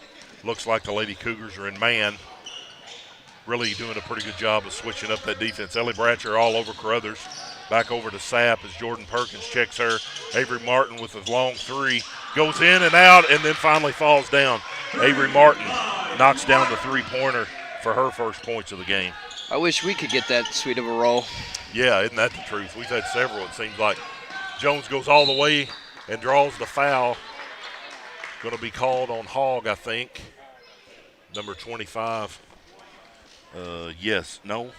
Looks like the Lady Cougars are in man. Really doing a pretty good job of switching up that defense. Ellie Bratcher all over Carruthers. Back over to Sapp as Jordan Perkins checks her. Avery Martin with a long three. Goes in and out and then finally falls down. Avery Martin knocks down the three-pointer for her first points of the game. I wish we could get that sweet of a roll. Yeah, isn't that the truth? We've had several, it seems like. Jones goes all the way and draws the foul. Going to be called on Hogg, I think. Number 25. Yes, no.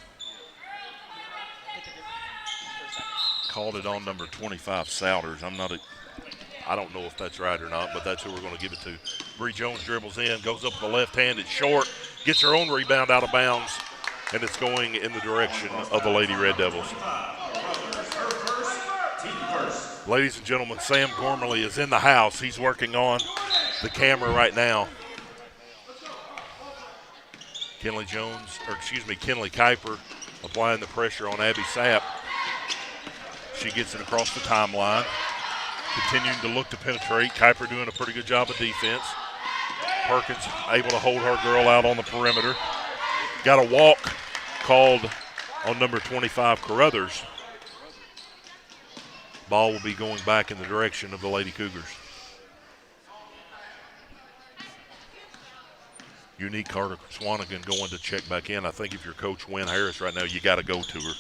Called it on number 25, Souders. I don't know if that's right or not, but that's who we're going to give it to. Bree Jones dribbles in, goes up with the left hand. It's short, gets her own rebound out of bounds, and it's going in the direction of the Lady Red Devils. Ladies and gentlemen, Sam Gormley is in the house. He's working on the camera right now. Kenley Kuiper applying the pressure on Abby Sapp. She gets it across the timeline. Continuing to look to penetrate. Kuiper doing a pretty good job of defense. Perkins able to hold her girl out on the perimeter. Got a walk called on number 25, Carruthers. Ball will be going back in the direction of the Lady Cougars. Unique Carter Swanigan going to check back in. I think if you're Coach Wynn Harris right now, you got to go to her.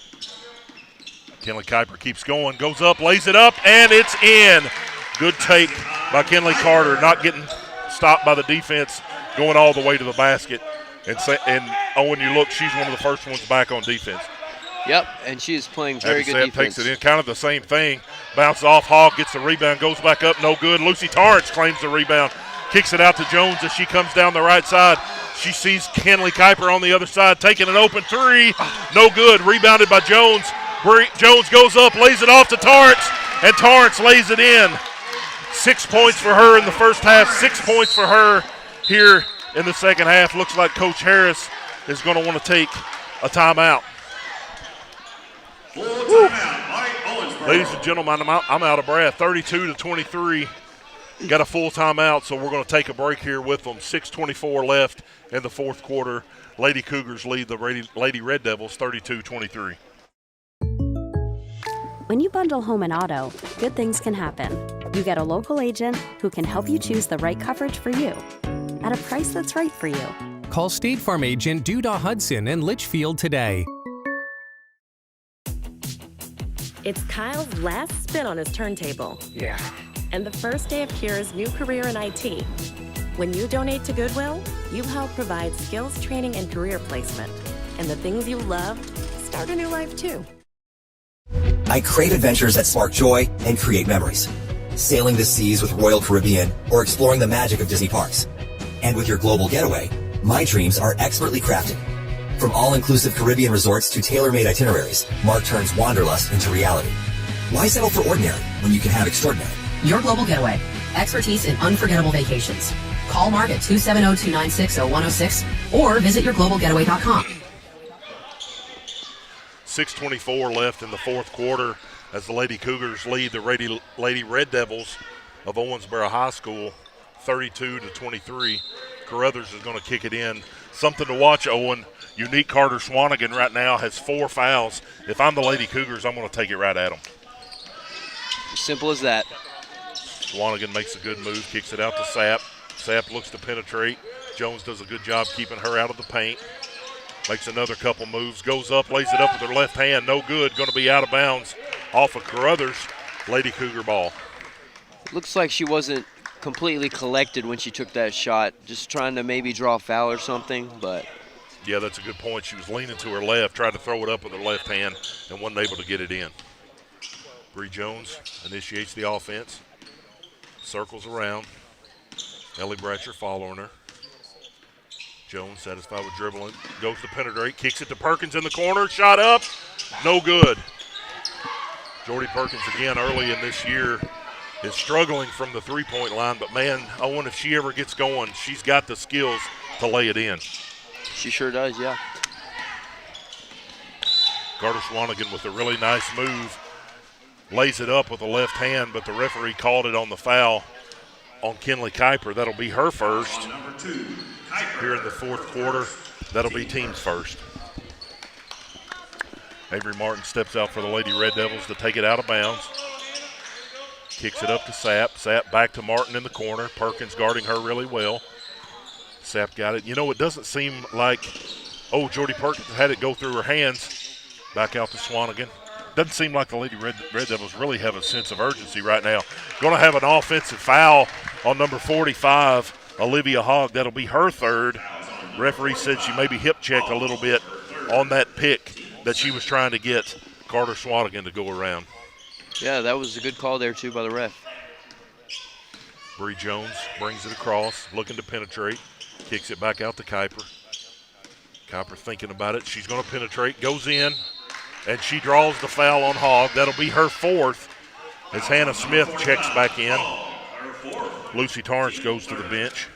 Kenley Kuiper keeps going, goes up, lays it up, and it's in. Good take by Kenley Carter, not getting stopped by the defense, going all the way to the basket. And Owen, you look, she's one of the first ones back on defense. Yep, and she is playing very good defense. Takes it in, kind of the same thing. Bounces off, Hogg gets the rebound, goes back up, no good. Lucy Torrance claims the rebound. Kicks it out to Jones as she comes down the right side. She sees Kenley Kuiper on the other side taking an open three. No good. Rebounded by Jones. Jones goes up, lays it off to Torrance, and Torrance lays it in. 6 points for her in the first half. 6 points for her here in the second half. Looks like Coach Harris is going to want to take a timeout. Ladies and gentlemen, I'm out of breath. 32-23. Got a full timeout, so we're going to take a break here with them. 6:24 left in the fourth quarter. Lady Cougars lead the Lady Red Devils 32-23. When you bundle home and auto, good things can happen. You get a local agent who can help you choose the right coverage for you at a price that's right for you. Call State Farm agent Duda Hudson in Leitchfield today. It's Kyle's last spin on his turntable. Yeah. And the first day of Kira's new career in IT. When you donate to Goodwill, you help provide skills training and career placement. And the things you love start a new life too. I crave adventures that spark joy and create memories. Sailing the seas with Royal Caribbean or exploring the magic of Disney parks. And with your global getaway, my dreams are expertly crafted. From all-inclusive Caribbean resorts to tailor-made itineraries, Mark turns wanderlust into reality. Why settle for ordinary when you can have extraordinary? Your Global Getaway. Expertise in unforgettable vacations. Call Mark at 270-296-0106 or visit yourglobalgetaway.com. 6:24 left in the fourth quarter as the Lady Cougars lead the Lady Red Devils of Owensboro High School 32-23. Carruthers is going to kick it in. Something to watch, Owen. Unique Carter Swanigan right now has 4 fouls. If I'm the Lady Cougars, I'm going to take it right at them. Simple as that. Swanigan makes a good move, kicks it out to Sapp. Sapp looks to penetrate. Jones does a good job keeping her out of the paint. Makes another couple moves, goes up, lays it up with her left hand. No good, going to be out of bounds off of Carruthers. Lady Cougar ball. Looks like she wasn't completely collected when she took that shot. Just trying to maybe draw a foul or something, but. Yeah, that's a good point. She was leaning to her left, tried to throw it up with her left hand, and wasn't able to get it in. Bree Jones initiates the offense. Circles around. Ellie Bratcher following her. Jones satisfied with dribbling. Goes to penetrate. Kicks it to Perkins in the corner. Shot up. No good. Jordy Perkins again early in this year is struggling from the three-point line. But, man, Owen, if she ever gets going, she's got the skills to lay it in. She sure does, yeah. Carter Swanigan with a really nice move. lays it up with the left hand, but the referee called it on the foul on Kinley Kuiper. That'll be her first. Here in the fourth quarter, that'll be team's first. Avery Martin steps out for the Lady Red Devils to take it out of bounds. Kicks it up to Sapp. Sapp back to Martin in the corner. Perkins guarding her really well. Sapp got it. You know, it doesn't seem like, Jordy Perkins had it go through her hands. Back out to Swanigan. Doesn't seem like the Lady Red Devils really have a sense of urgency right now. Going to have an offensive foul on number 45, Olivia Hogg. That'll be her third. Referee said she maybe hip checked a little bit on that pick that she was trying to get Carter Swanigan to go around. Yeah, that was a good call there, too, by the ref. Bree Jones brings it across, looking to penetrate. Kicks it back out to Kuiper. Kuiper thinking about it. She's going to penetrate, goes in, and she draws the foul on Hogg. That'll be her fourth as Hannah Smith checks back in. Lucy Torrance goes to the bench.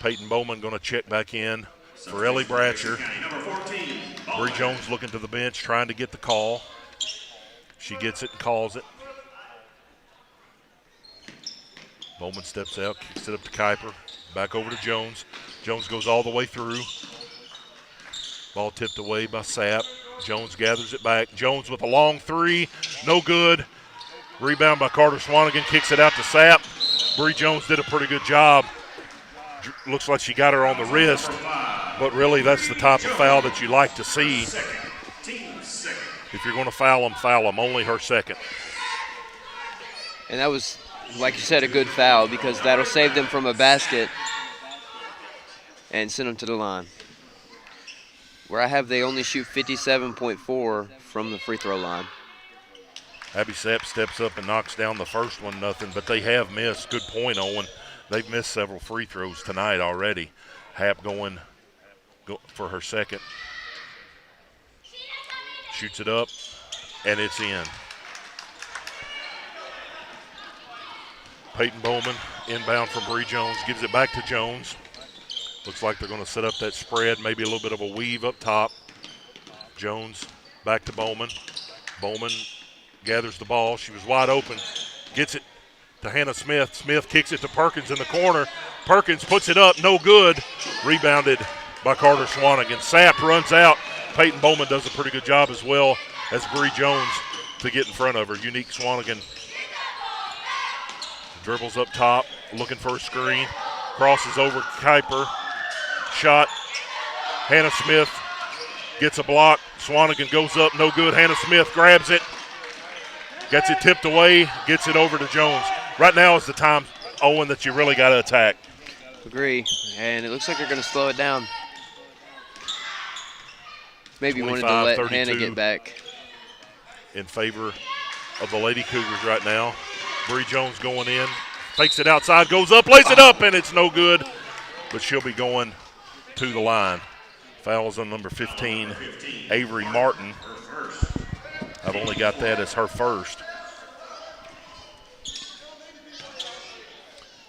Peyton Bowman going to check back in for Ellie Bratcher. Bree Jones looking to the bench, trying to get the call. She gets it and calls it. Bowman steps out, kicks it up to Kuiper. Back over to Jones. Jones goes all the way through. Ball tipped away by Sapp. Jones gathers it back. Jones with a long three. No good. Rebound by Carter Swanigan. Kicks it out to Sapp. Bree Jones did a pretty good job. Looks like she got her on the wrist. But really, that's the type of foul that you like to see. If you're going to foul them, only her second. And that was, like you said, a good foul because that'll save them from a basket and send them to the line. Where I have they only shoot 57.4 from the free throw line. Abby Sapp steps up and knocks down the first one, nothing, but they have missed. Good point, Owen. They've missed several free throws tonight already. Happ going for her second. Shoots it up, and it's in. Peyton Bowman inbound from Bree Jones, gives it back to Jones. Looks like they're going to set up that spread, maybe a little bit of a weave up top. Jones back to Bowman. Bowman gathers the ball. She was wide open. Gets it to Hannah Smith. Smith kicks it to Perkins in the corner. Perkins puts it up, no good. Rebounded by Carter Swanigan. Sapp runs out. Peyton Bowman does a pretty good job as well as Bree Jones to get in front of her. Unique Swanigan dribbles up top, looking for a screen. Crosses over Kuiper. Shot. Hannah Smith gets a block. Swanigan goes up, no good. Hannah Smith grabs it. Gets it tipped away, gets it over to Jones. Right now is the time, Owen, that you really got to attack. Agree, and it looks like they're going to slow it down. Maybe wanted to let Hannah get back. In favor of the Lady Cougars right now. Bree Jones going in, takes it outside, goes up, lays it up, and it's no good. But she'll be going to the line. Fouls on number 15, Avery Martin. I've only got that as her first.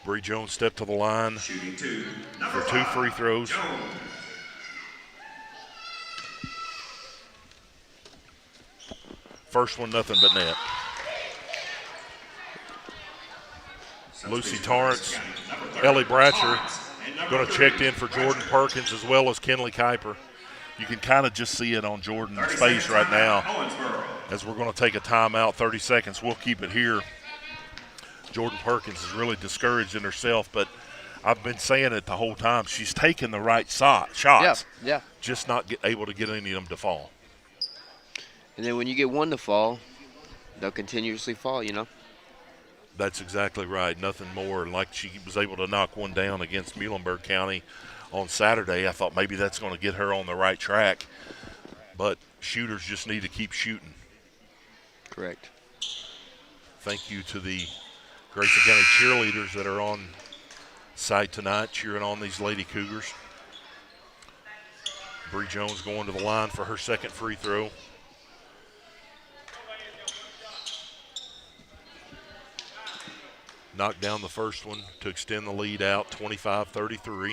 Bree Jones stepped to the line for two free throws. First one, nothing but net. Lucy Torrance, Ellie Bratcher going to check in for Jordan Perkins as well as Kinley Kuiper. You can kind of just see it on Jordan's face right now as we're going to take a timeout, 30 seconds. We'll keep it here. Jordan Perkins is really discouraged in herself, but I've been saying it the whole time. She's taking the right shots. Yeah. Just not able to get any of them to fall. And then when you get one to fall, they'll continuously fall, you know. That's exactly right. Nothing more. Like she was able to knock one down against Muhlenberg County on Saturday. I thought maybe that's going to get her on the right track. But shooters just need to keep shooting. Correct. Thank you to the Grayson County cheerleaders that are on site tonight cheering on these Lady Cougars. Bree Jones going to the line for her second free throw. Knocked down the first one to extend the lead out, 25-33.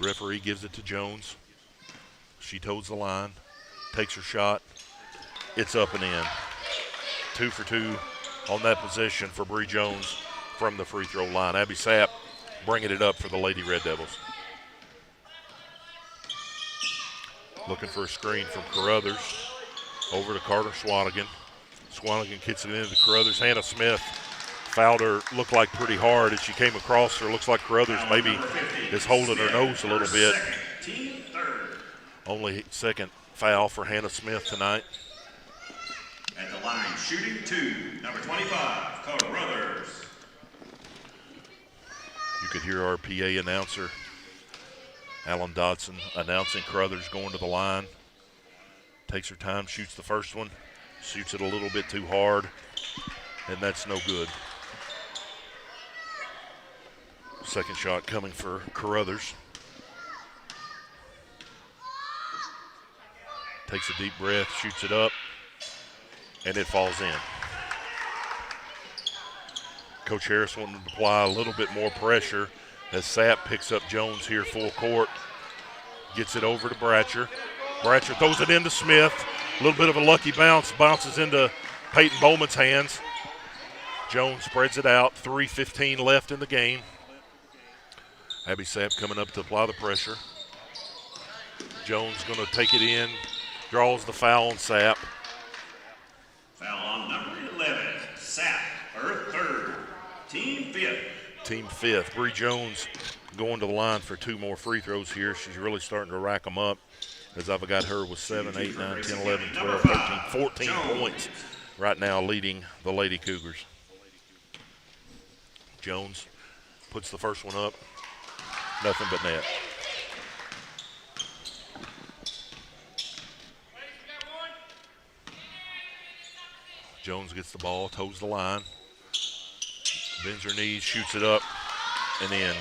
Referee gives it to Jones. She toes the line, takes her shot, It's up and in. 2 for 2 on that position for Bree Jones from the free throw line. Abby Sapp bringing it up for the Lady Red Devils. Looking for a screen from Carruthers. Over to Carter Swanigan. Swanigan kicks it into Carruthers. Hannah Smith fouled her, looked like pretty hard as she came across her. Looks like Carruthers maybe is holding her nose a little bit. Only second foul for Hannah Smith tonight. At the line, shooting 2, number 25, Carruthers. You could hear our PA announcer, Alan Dodson, announcing Carruthers going to the line. Takes her time, shoots the first one, shoots it a little bit too hard, and that's no good. Second shot coming for Carruthers. Takes a deep breath, shoots it up, and it falls in. Coach Harris wanted to apply a little bit more pressure as Sapp picks up Jones here full court. Gets it over to Bratcher. Bratcher throws it into Smith. A little bit of a lucky bounce. Bounces into Peyton Bowman's hands. Jones spreads it out. 3:15 left in the game. Abby Sapp coming up to apply the pressure. Jones going to take it in. Draws the foul on Sapp. Foul on number 11, Sapp, her third. Team 5th. Team 5th. Bree Jones going to the line for 2 more free throws here. She's really starting to rack them up, as I've got her with 7, 8, 9, 10, 11, 12, 13, 14 points right now, leading the Lady Cougars. Jones puts the first one up. Nothing but net. Jones gets the ball, toes the line, bends her knees, shoots it up, and in.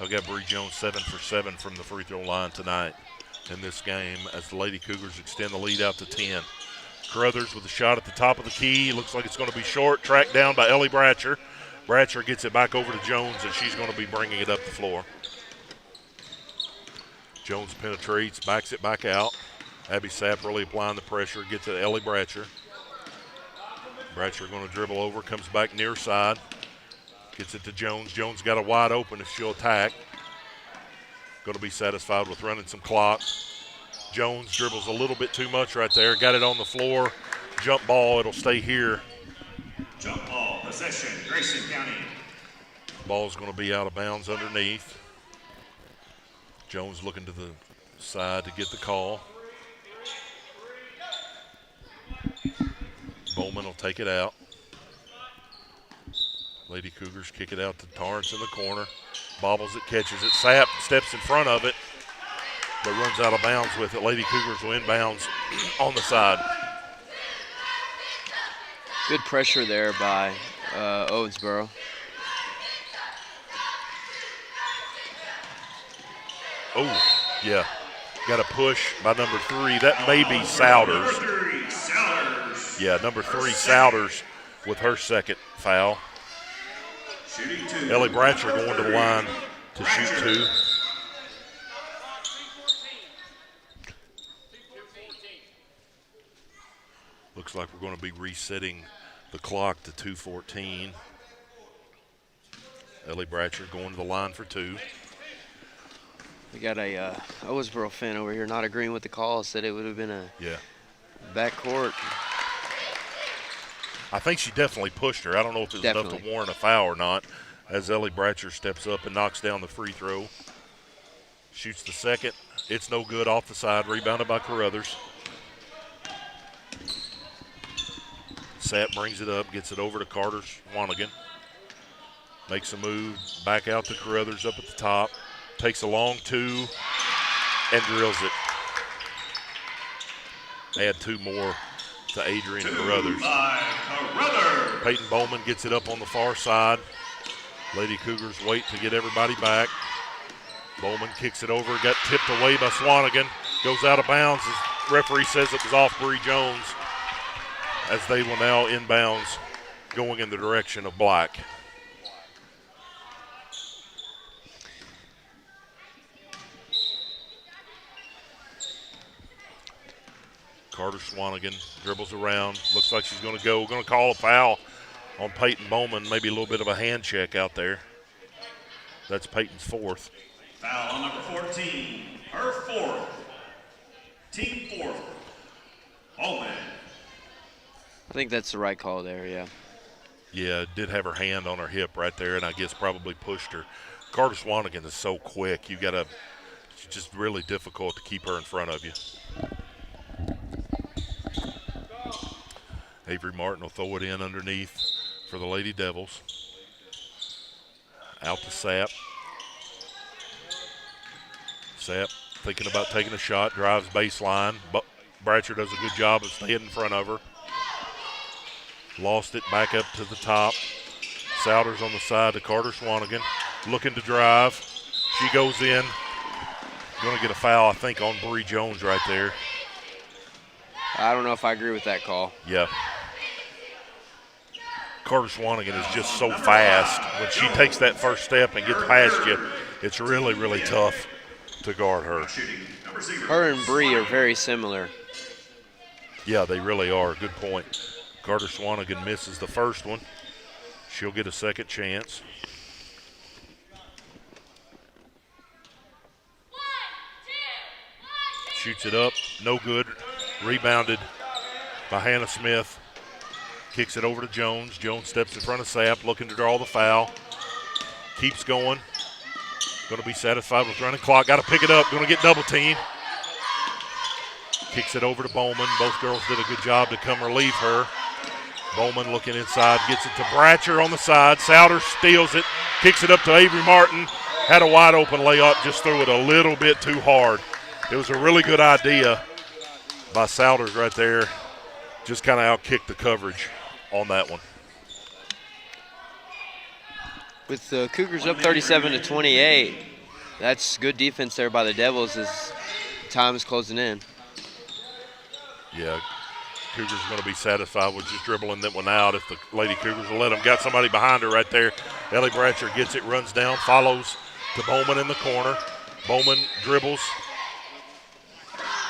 I've got Bree Jones 7 for 7 from the free throw line tonight in this game as the Lady Cougars extend the lead out to 10. Carruthers with a shot at the top of the key. Looks like it's going to be short, tracked down by Ellie Bratcher. Bratcher gets it back over to Jones, and she's going to be bringing it up the floor. Jones penetrates, backs it back out. Abby Sapp really applying the pressure, gets it to Ellie Bratcher. Bratcher going to dribble over, comes back near side. Gets it to Jones. Jones got it wide open if she'll attack. Going to be satisfied with running some clock. Jones dribbles a little bit too much right there. Got it on the floor. Jump ball. It'll stay here. Jump ball, possession, Grayson County. Ball's going to be out of bounds underneath. Jones looking to the side to get the call. Bowman will take it out. Lady Cougars kick it out to Torrance in the corner. Bobbles it, catches it. Sapp steps in front of it, but runs out of bounds with it. Lady Cougars will inbounds on the side. Good pressure there by Owensboro. Oh, yeah. Got a push by number 3. That may be Souders. Yeah, number 3, Souders, with her second foul. Ellie Bratcher going to the line to shoot 2. Looks like we're going to be resetting the clock to 2:14. Ellie Bratcher going to the line for 2. We got a Owensboro fan over here not agreeing with the call, said it would have been a backcourt. I think she definitely pushed her. I don't know if it was enough to warrant a foul or not, as Ellie Bratcher steps up and knocks down the free throw. Shoots the second. It's no good, off the side, rebounded by Carruthers. Sapp brings it up, gets it over to Carter Swanigan. Makes a move, back out to Carruthers up at the top. Takes a long 2 and drills it. Add 2 more to Adrian Carruthers. Peyton Bowman gets it up on the far side. Lady Cougars wait to get everybody back. Bowman kicks it over, got tipped away by Swanigan. Goes out of bounds. The referee says it was off Bree Jones, as they will now inbounds going in the direction of Black. Carter Swanigan dribbles around. Looks like she's going to go. Going to call a foul on Peyton Bowman. Maybe a little bit of a hand check out there. That's Peyton's fourth. Foul on number 14, her fourth. Team fourth. Bowman. I think that's the right call there, yeah. Yeah, did have her hand on her hip right there, and I guess probably pushed her. Carter Swanigan is so quick. It's just really difficult to keep her in front of you. Avery Martin will throw it in underneath for the Lady Devils. Out to Sapp. Sapp thinking about taking a shot, drives baseline. But Bratcher does a good job of staying in front of her. Lost it back up to the top. Souders on the side to Carter Swanigan. Looking to drive. She goes in. Going to get a foul, I think, on Bree Jones right there. I don't know if I agree with that call. Yeah. Carter Swanigan is just so fast. When she takes that first step and gets past you, it's really, really tough to guard her. Her and Bree are very similar. Yeah, they really are. Good point. Carter Swanigan misses the first one. She'll get a second chance. Shoots it up, no good. Rebounded by Hannah Smith. Kicks it over to Jones. Jones steps in front of Sapp, looking to draw the foul. Keeps going. Going to be satisfied with running clock. Got to pick it up. Going to get double teamed. Kicks it over to Bowman. Both girls did a good job to come relieve her. Bowman looking inside, gets it to Bratcher on the side. Souders steals it, kicks it up to Avery Martin. Had a wide open layup, just threw it a little bit too hard. It was a really good idea by Souders right there. Just kind of out-kicked the coverage on that one. With the Cougars up 37-28, that's good defense there by the Devils as time is closing in. Yeah, Cougars are going to be satisfied with just dribbling that one out if the Lady Cougars will let them. Got somebody behind her right there. Ellie Bratcher gets it, runs down, follows to Bowman in the corner. Bowman dribbles.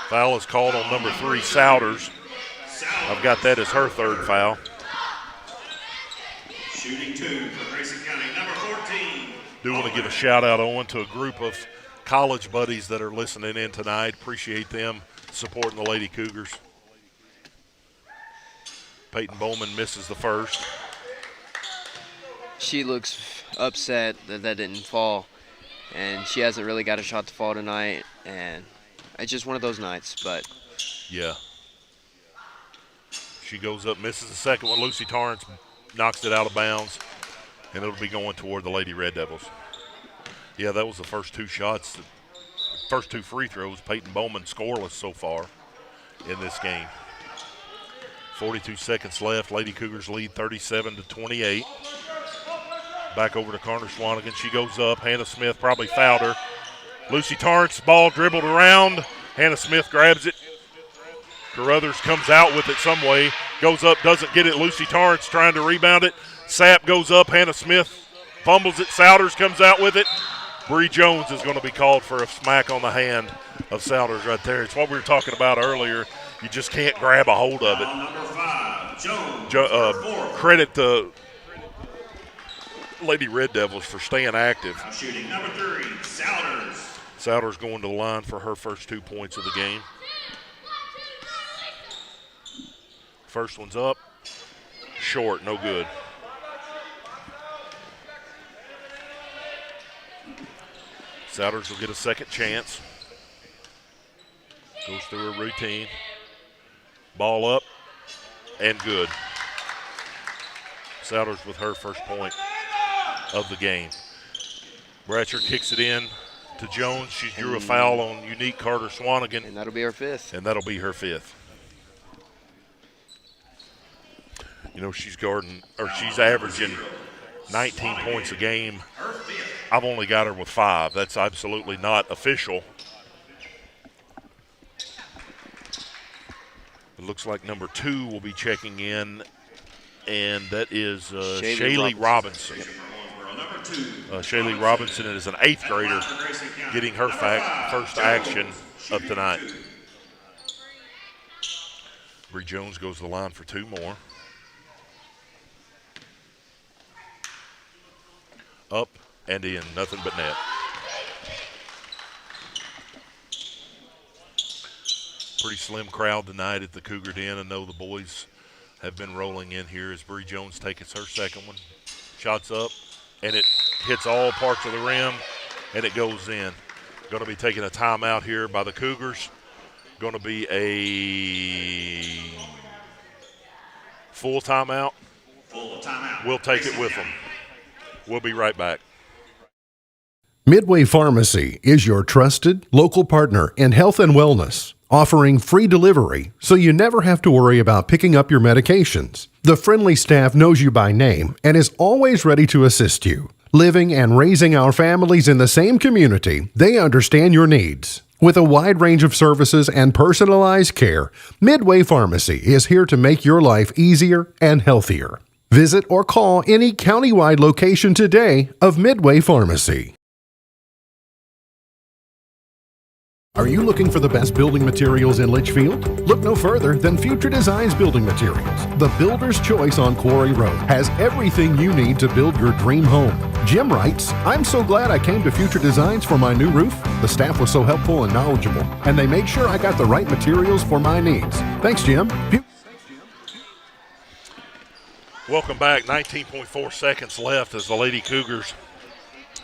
Foul is called on number 3, Souders. I've got that as her third foul. Shooting 2 for Grayson County, number 14. Do want to give a shout out, Owen, to a group of college buddies that are listening in tonight. Appreciate them supporting the Lady Cougars. Peyton Bowman misses the first. She looks upset that didn't fall, and she hasn't really got a shot to fall tonight, and it's just one of those nights, but. Yeah. She goes up, misses the second one. Lucy Torrance knocks it out of bounds, and it'll be going toward the Lady Red Devils. Yeah, that was the first 2 shots. First 2 free throws. Peyton Bowman scoreless so far in this game. 42 seconds left. Lady Cougars lead 37-28. Back over to Carter Swanigan. She goes up. Hannah Smith probably fouled her. Lucy Torrance, ball dribbled around. Hannah Smith grabs it. Carruthers comes out with it some way. Goes up, doesn't get it. Lucy Torrance trying to rebound it. Sapp goes up. Hannah Smith fumbles it. Souders comes out with it. Bree Jones is going to be called for a smack on the hand of Souders right there. It's what we were talking about earlier. You just can't grab a hold of it. Number 5, Jones. Credit the Lady Red Devils for staying active. Now shooting number 3, Souders. Souders going to the line for her first 2 points of the game. First one's up. Short, no good. Souders will get a second chance. Goes through her routine. Ball up and good. Souders with her first point of the game. Bratcher kicks it in to Jones. She drew a foul on Unique Carter Swanigan. And that'll be her 5th. And that'll be her 5th. You know, she's averaging 19 points a game. I've only got her with 5. That's absolutely not official. It looks like number 2 will be checking in, and that is Shaylee Robinson. Shaylee Robinson is an 8th grader getting her first action of tonight. Bree Jones goes to the line for 2 more. Up and in, nothing but net. Pretty slim crowd tonight at the Cougar Den. I know the boys have been rolling in here as Bree Jones takes her second one. Shots up, and it hits all parts of the rim, and it goes in. Going to be taking a timeout here by the Cougars. Going to be a full timeout. Full timeout. We'll take it with them. We'll be right back. Midway Pharmacy is your trusted local partner in health and wellness, offering free delivery so you never have to worry about picking up your medications. The friendly staff knows you by name and is always ready to assist you. Living and raising our families in the same community, they understand your needs. With a wide range of services and personalized care, Midway Pharmacy is here to make your life easier and healthier. Visit or call any countywide location today of Midway Pharmacy. Are you looking for the best building materials in Leitchfield? Look no further than Future Designs Building Materials. The builder's choice on Quarry Road has everything you need to build your dream home. Jim writes, "I'm so glad I came to Future Designs for my new roof. The staff was so helpful and knowledgeable, and they made sure I got the right materials for my needs. Thanks, Jim." Welcome back. 19.4 seconds left as the Lady Cougars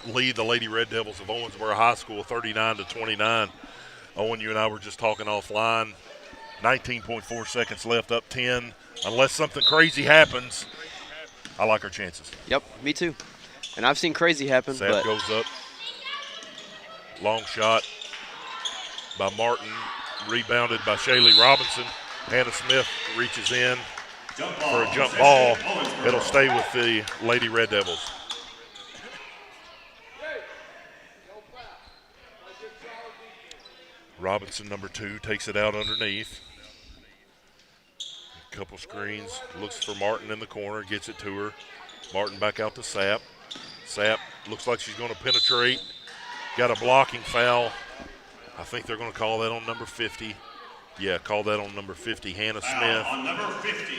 lead the Lady Red Devils of Owensboro High School 39-29. Owen, you and I were just talking offline. 19.4 seconds left, up 10. Unless something crazy happens, I like our chances. Yep, me too. And I've seen crazy happen. Sap goes up. Long shot by Martin, rebounded by Shaylee Robinson. Hannah Smith reaches in for a jump ball. It'll stay with the Lady Red Devils. Robinson, number 2, takes it out underneath. A couple screens, looks for Martin in the corner, gets it to her. Martin back out to Sap. Sap looks like she's going to penetrate. Got a blocking foul. I think they're going to call that on number 50. Yeah, call that on number 50, Hannah Smith. On number 50,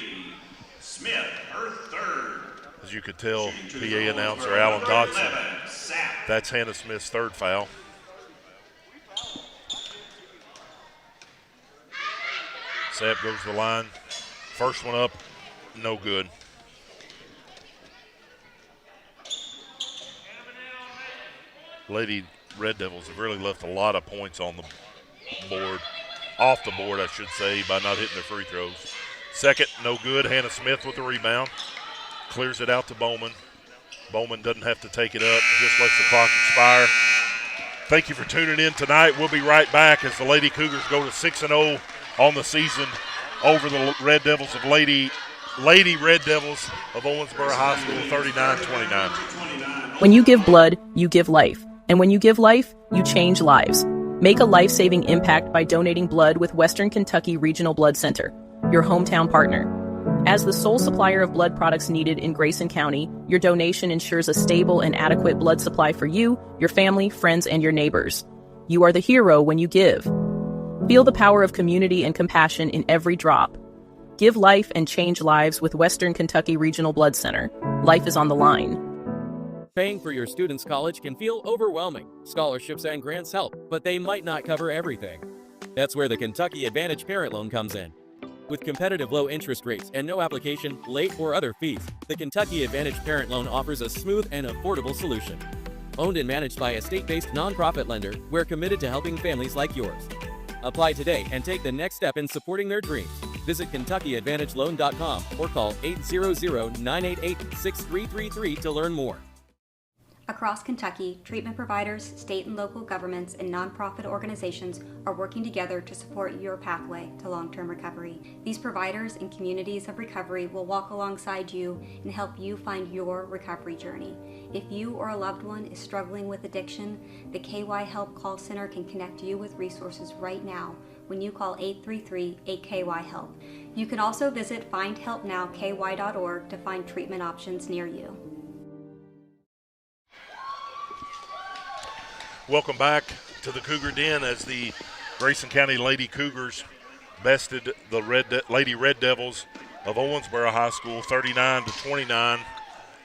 Smith, her third. As you could tell, PA announcer Alan Dodson, that's Hannah Smith's third foul. Sap goes to the line. First one up, no good. Lady Red Devils have really left a lot of points on the board, off the board, I should say, by not hitting their free throws. Second, no good. Hannah Smith with the rebound. Clears it out to Bowman. Bowman doesn't have to take it up, just lets the clock expire. Thank you for tuning in tonight. We'll be right back as the Lady Cougars go to 6-0 on the season over the Red Devils of Lady Red Devils of Owensboro High School, 39-29. When you give blood, you give life. And when you give life, you change lives. Make a life-saving impact by donating blood with Western Kentucky Regional Blood Center, your hometown partner. As the sole supplier of blood products needed in Grayson County, your donation ensures a stable and adequate blood supply for you, your family, friends, and your neighbors. You are the hero when you give. Feel the power of community and compassion in every drop. Give life and change lives with Western Kentucky Regional Blood Center. Life is on the line. Paying for your student's college can feel overwhelming. Scholarships and grants help, but they might not cover everything. That's where the Kentucky Advantage Parent Loan comes in. With competitive low interest rates and no application, late, or other fees, the Kentucky Advantage Parent Loan offers a smooth and affordable solution. Owned and managed by a state-based nonprofit lender, we're committed to helping families like yours. Apply today and take the next step in supporting their dreams. Visit KentuckyAdvantageLoan.com or call 800-988-6333 to learn more. Across Kentucky, treatment providers, state and local governments, and nonprofit organizations are working together to support your pathway to long-term recovery. These providers and communities of recovery will walk alongside you and help you find your recovery journey. If you or a loved one is struggling with addiction, the KY Help Call Center can connect you with resources right now when you call 833-8KY-HELP. You can also visit findhelpnowky.org to find treatment options near you. Welcome back to the Cougar Den as the Grayson County Lady Cougars bested the Lady Red Devils of Owensboro High School 39-29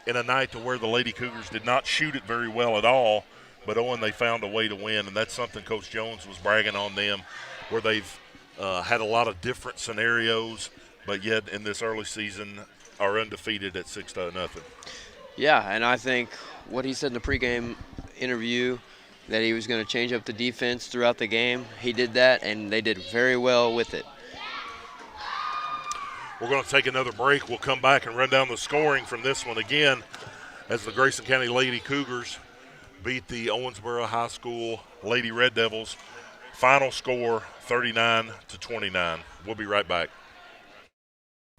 in a night to where the Lady Cougars did not shoot it very well at all, but they found a way to win, and that's something Coach Jones was bragging on them, where they've had a lot of different scenarios, but yet in this early season are undefeated at 6-0. Yeah, and I think what he said in the pregame interview, that he was going to change up the defense throughout the game, he did that, and they did very well with it. We're going to take another break. We'll come back and run down the scoring from this one again as the Grayson County Lady Cougars beat the Owensboro High School Lady Red Devils. Final score 39-29. We'll be right back.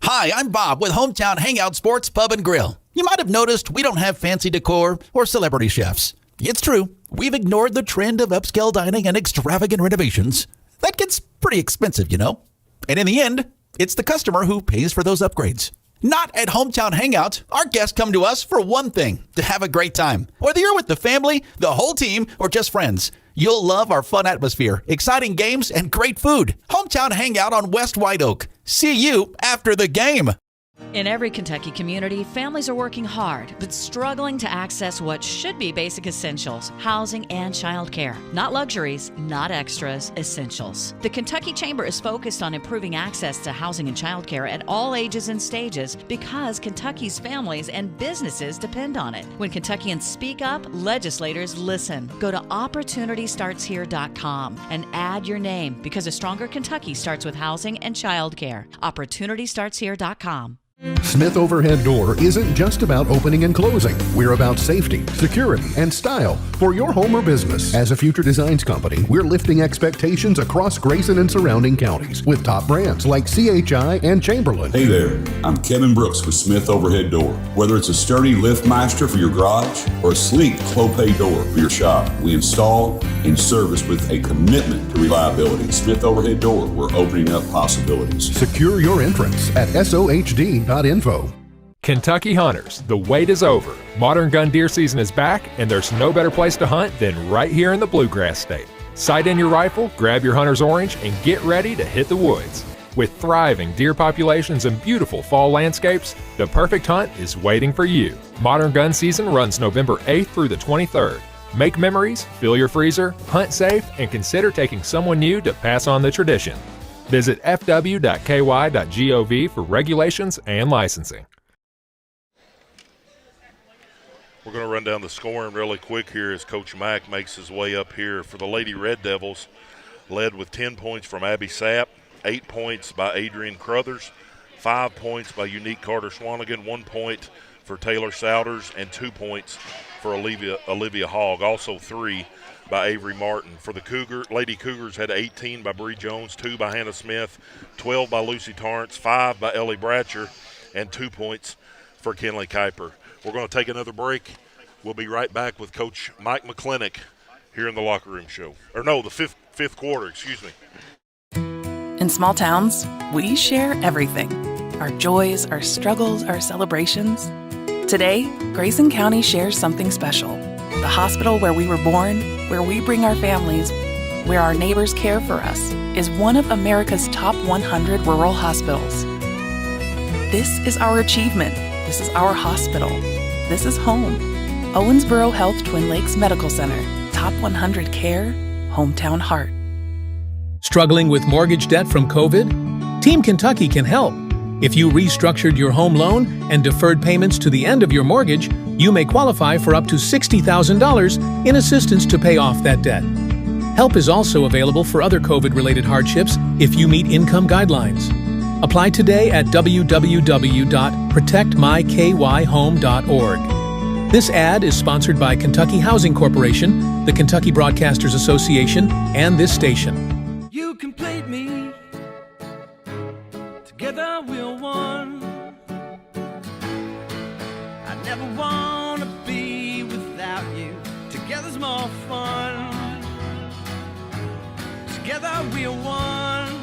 Hi, I'm Bob with Hometown Hangout Sports Pub and Grill. You might have noticed we don't have fancy decor or celebrity chefs. It's true, we've ignored the trend of upscale dining and extravagant renovations. That gets pretty expensive, you know. And in the end, it's the customer who pays for those upgrades. Not at Hometown Hangout. Our guests come to us for one thing, to have a great time. Whether you're with the family, the whole team, or just friends, you'll love our fun atmosphere, exciting games, and great food. Hometown Hangout on West White Oak. See you after the game. In every Kentucky community, families are working hard, but struggling to access what should be basic essentials, housing and childcare. Not luxuries, not extras, essentials. The Kentucky Chamber is focused on improving access to housing and childcare at all ages and stages because Kentucky's families and businesses depend on it. When Kentuckians speak up, legislators listen. Go to OpportunityStartsHere.com and add your name because a stronger Kentucky starts with housing and childcare. OpportunityStartsHere.com. Smith Overhead Door isn't just about opening and closing. We're about safety, security, and style for your home or business. As a future designs company, we're lifting expectations across Grayson and surrounding counties with top brands like CHI and Chamberlain. Hey there, I'm Kevin Brooks with Smith Overhead Door. Whether it's a sturdy LiftMaster for your garage or a sleek Clopay door for your shop, we install and service with a commitment to reliability. Smith Overhead Door, we're opening up possibilities. Secure your entrance at SOHD.info. Kentucky hunters, the wait is over. Modern gun deer season is back, and there's no better place to hunt than right here in the Bluegrass State. Sight in your rifle, grab your hunter's orange, and get ready to hit the woods. With thriving deer populations and beautiful fall landscapes, the perfect hunt is waiting for you. Modern gun season runs November 8th through the 23rd. Make memories, fill your freezer, hunt safe, and consider taking someone new to pass on the tradition. Visit fw.ky.gov for regulations and licensing. We're going to run down the scoring really quick here as Coach Mack makes his way up here. For the Lady Red Devils, led with 10 points from Abby Sapp, 8 points by Adrian Crothers, 5 points by Unique Carter Swanigan, 1 point for Taylor Souders, and 2 points for Olivia Hogg. Also 3 by Avery Martin. For the Lady Cougars had 18 by Bree Jones, 2 by Hannah Smith, 12 by Lucy Torrance, 5 by Ellie Bratcher, and 2 points for Kenley Kuiper. We're going to take another break. We'll be right back with Coach Mike McClintock here in the locker room show. Or no, the fifth quarter, excuse me. In small towns, we share everything. Our joys, our struggles, our celebrations. Today, Grayson County shares something special. The hospital where we were born, where we bring our families, where our neighbors care for us, is one of America's top 100 rural hospitals. This is our achievement. This is our hospital. This is home. Owensboro Health Twin Lakes Medical Center. Top 100 care, hometown heart. Struggling with mortgage debt from COVID? Team Kentucky can help. If you restructured your home loan and deferred payments to the end of your mortgage, you may qualify for up to $60,000 in assistance to pay off that debt. Help is also available for other COVID-related hardships if you meet income guidelines. Apply today at www.protectmykyhome.org. This ad is sponsored by Kentucky Housing Corporation, the Kentucky Broadcasters Association, and this station. You complete me. Together we're one. I never want to be without you. Together's more fun. Together we're one.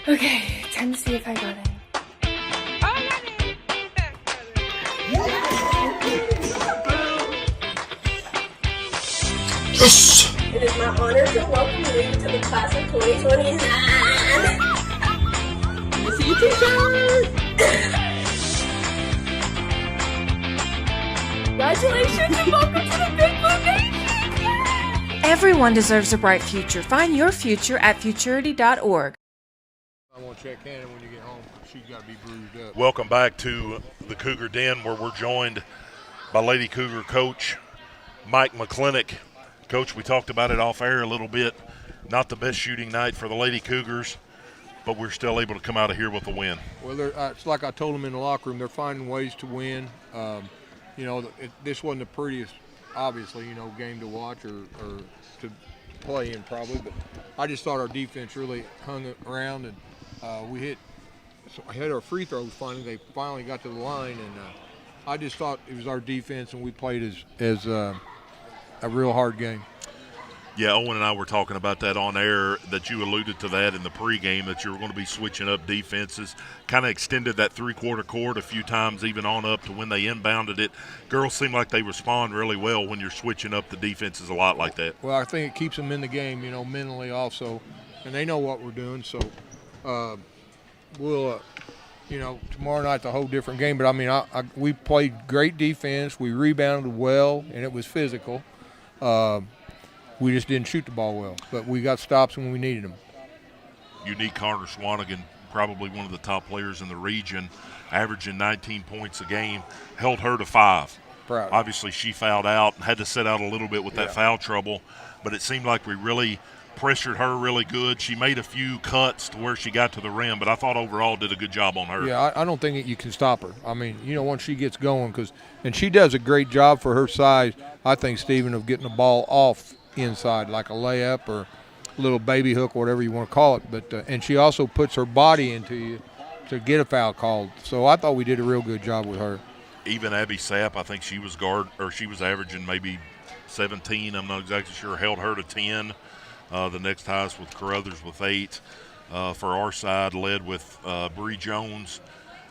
Okay, time to see if I got it. Yes! It is my honor to welcome you to the class of 2029. See you, teacher! Congratulations and welcome to the Big Blue Nation! Everyone deserves a bright future. Find your future at futurity.org. I want to check Hannah when you get home. She's got to be bruised up. Welcome back to the Cougar Den, where we're joined by Lady Cougar coach Mike McClintock. Coach, we talked about it off air a little bit. Not the best shooting night for the Lady Cougars, but we're still able to come out of here with a win. Well, it's like I told them in the locker room, they're finding ways to win. This wasn't the prettiest, obviously, game to watch or to play in probably, but I just thought our defense really hung around, and I had our free throws finally. They finally got to the line, and I just thought it was our defense, and we played as a real hard game. Yeah, Owen and I were talking about that on air, that you alluded to that in the pregame, that you were going to be switching up defenses, kind of extended that three-quarter court a few times, even on up to when they inbounded it. Girls seem like they respond really well when you're switching up the defenses a lot like that. Well, I think it keeps them in the game, mentally also, and they know what we're doing. So we'll, tomorrow night's a whole different game. But, we played great defense. We rebounded well, and it was physical. We just didn't shoot the ball well, but we got stops when we needed them. Unique Carter Swanigan, probably one of the top players in the region, averaging 19 points a game, held her to 5. Proud. Obviously, she fouled out and had to sit out a little bit with that foul trouble, but it seemed like we really pressured her really good. She made a few cuts to where she got to the rim, but I thought overall did a good job on her. Yeah, I don't think that you can stop her. Once she gets going, and she does a great job for her size, I think, Stephen, of getting the ball off inside, like a layup or a little baby hook, whatever you want to call it. But and she also puts her body into you to get a foul called. So I thought we did a real good job with her. Even Abby Sapp, I think she was averaging maybe 17. I'm not exactly sure. Held her to 10. The next highest with Carruthers with 8. For our side, led with Bree Jones.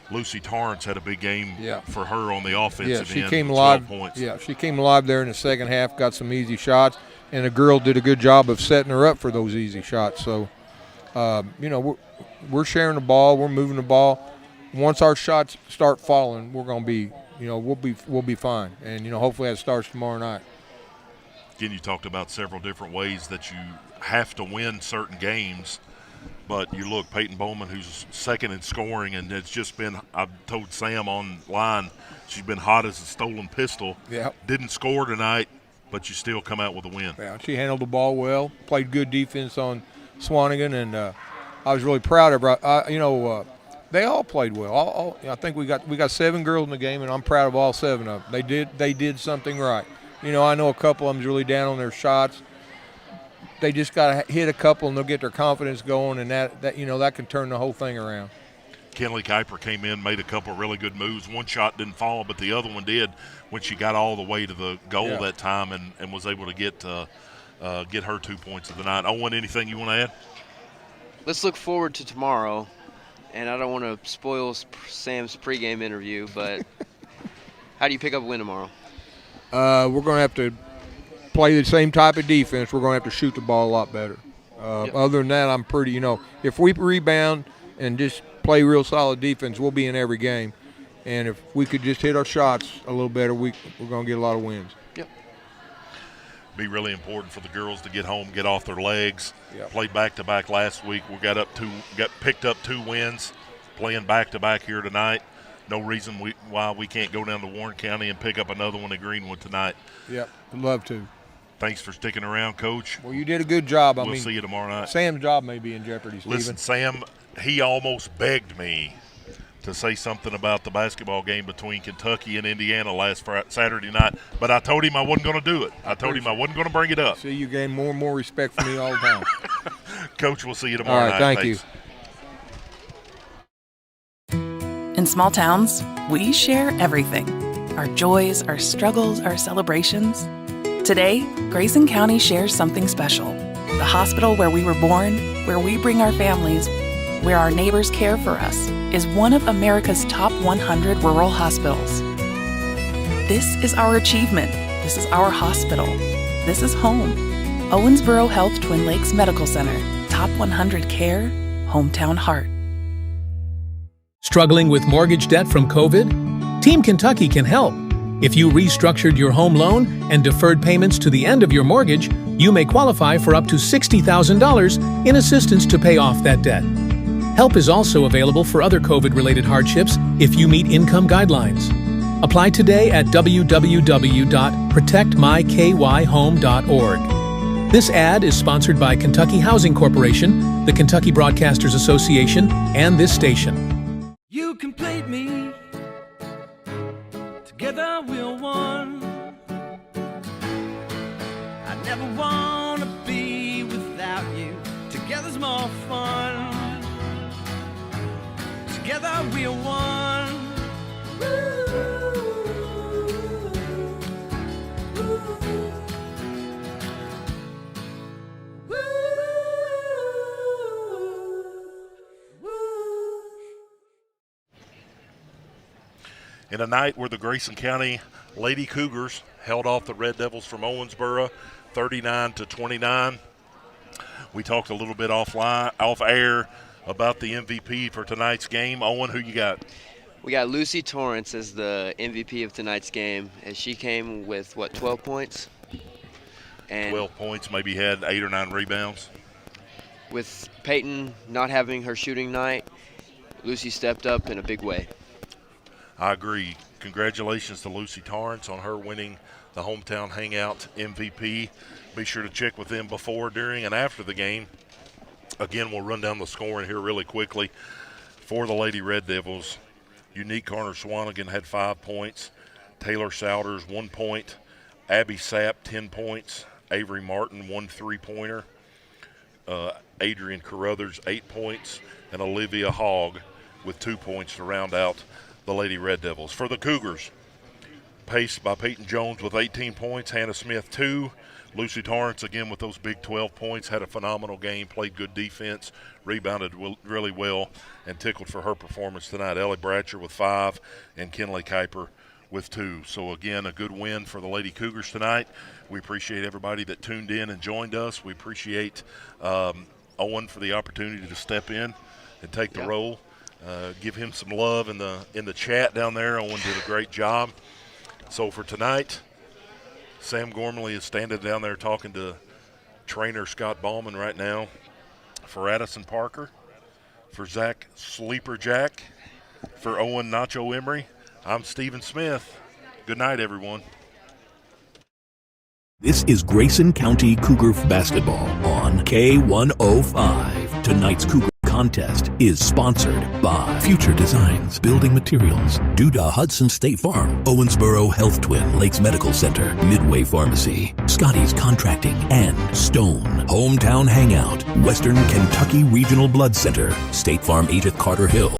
Lucy Torrance had a big game for her on the offensive end. She came alive. Points. Yeah, she came alive there in the second half, got some easy shots, and the girl did a good job of setting her up for those easy shots. So, we're sharing the ball, we're moving the ball. Once our shots start falling, we're going to be, we'll be fine. And hopefully that starts tomorrow night. Again, you talked about several different ways that you have to win certain games. But you look, Peyton Bowman, who's second in scoring, and it's just been, I've told Sam online, she's been hot as a stolen pistol. Yeah. Didn't score tonight, but you still come out with a win. Yeah, she handled the ball well, played good defense on Swanigan, and I was really proud of her. They all played well. I think we got 7 girls in the game, and I'm proud of all 7 of them. They did something right. I know a couple of them's really down on their shots. They just got to hit a couple, and they'll get their confidence going, and that can turn the whole thing around. Kenley Kuiper came in, made a couple really good moves. One shot didn't fall, but the other one did when she got all the way to the goal that time and was able to get her 2 points of the night. Owen, anything you want to add? Let's look forward to tomorrow, and I don't want to spoil Sam's pregame interview, but how do you pick up a win tomorrow? We're going to have to play the same type of defense. We're going to have to shoot the ball a lot better. Other than that, I'm pretty, if we rebound and just play real solid defense, we'll be in every game. And if we could just hit our shots a little better, we're going to get a lot of wins. Yep. Be really important for the girls to get home, get off their legs. Played back-to-back last week. We got picked up 2 wins, playing back-to-back here tonight. No reason why we can't go down to Warren County and pick up another one at Greenwood tonight. Yep, I'd love to. Thanks for sticking around, Coach. Well, you did a good job. We'll see you tomorrow night. Sam's job may be in jeopardy, Stephen. Listen, Sam, he almost begged me to say something about the basketball game between Kentucky and Indiana last Saturday night, but I told him I wasn't going to do it. I told him I wasn't going to bring it up. See, you gain more and more respect for me all the time. Coach, we'll see you tomorrow night. All right, thank you. In small towns, we share everything. Our joys, our struggles, our celebrations. Today, Grayson County shares something special. The hospital where we were born, where we bring our families, where our neighbors care for us, is one of America's top 100 rural hospitals. This is our achievement. This is our hospital. This is home. Owensboro Health Twin Lakes Medical Center. Top 100 care, hometown heart. Struggling with mortgage debt from COVID? Team Kentucky can help. If you restructured your home loan and deferred payments to the end of your mortgage, you may qualify for up to $60,000 in assistance to pay off that debt. Help is also available for other COVID-related hardships if you meet income guidelines. Apply today at www.protectmykyhome.org. This ad is sponsored by Kentucky Housing Corporation, the Kentucky Broadcasters Association, and this station. You complete me. Together we're one. I never want to be without you. Together's more fun. Together we're one. In a night where the Grayson County Lady Cougars held off the Red Devils from Owensboro 39-29. We talked a little bit off air about the MVP for tonight's game. Owen, who you got? We got Lucy Torrance as the MVP of tonight's game, as she came with, 12 points? And 12 points, maybe had 8 or 9 rebounds. With Peyton not having her shooting night, Lucy stepped up in a big way. I agree. Congratulations to Lucy Torrance on her winning the Hometown Hangout MVP. Be sure to check with them before, during, and after the game. Again, we'll run down the scoring here really quickly. For the Lady Red Devils, Unique Garner-Swanigan had 5 points. Taylor Souders, 1 point. Abby Sapp, 10 points. Avery Martin, 1 3-pointer. Adrian Carruthers, 8 points. And Olivia Hogg with 2 points to round out the Lady Red Devils. For the Cougars, paced by Peyton Jones with 18 points, Hannah Smith 2. Lucy Torrance, again, with those big 12 points, had a phenomenal game, played good defense, rebounded really well, and tickled for her performance tonight. Ellie Bratcher with 5, and Kinley Kuiper with 2. So, again, a good win for the Lady Cougars tonight. We appreciate everybody that tuned in and joined us. We appreciate Owen for the opportunity to step in and take the role. Give him some love in the chat down there. Owen did a great job. So for tonight, Sam Gormley is standing down there talking to trainer Scott Ballman right now. For Addison Parker, for Zach Sleeper Jack, for Owen Nacho Emery, I'm Stephen Smith. Good night, everyone. This is Grayson County Cougar basketball on K105. Tonight's Cougar contest is sponsored by Future Designs Building Materials, Duda Hudson State Farm, Owensboro Health Twin Lakes Medical Center, Midway Pharmacy, Scotty's Contracting, and Stone. Hometown Hangout, Western Kentucky Regional Blood Center, State Farm agent Carter Hill.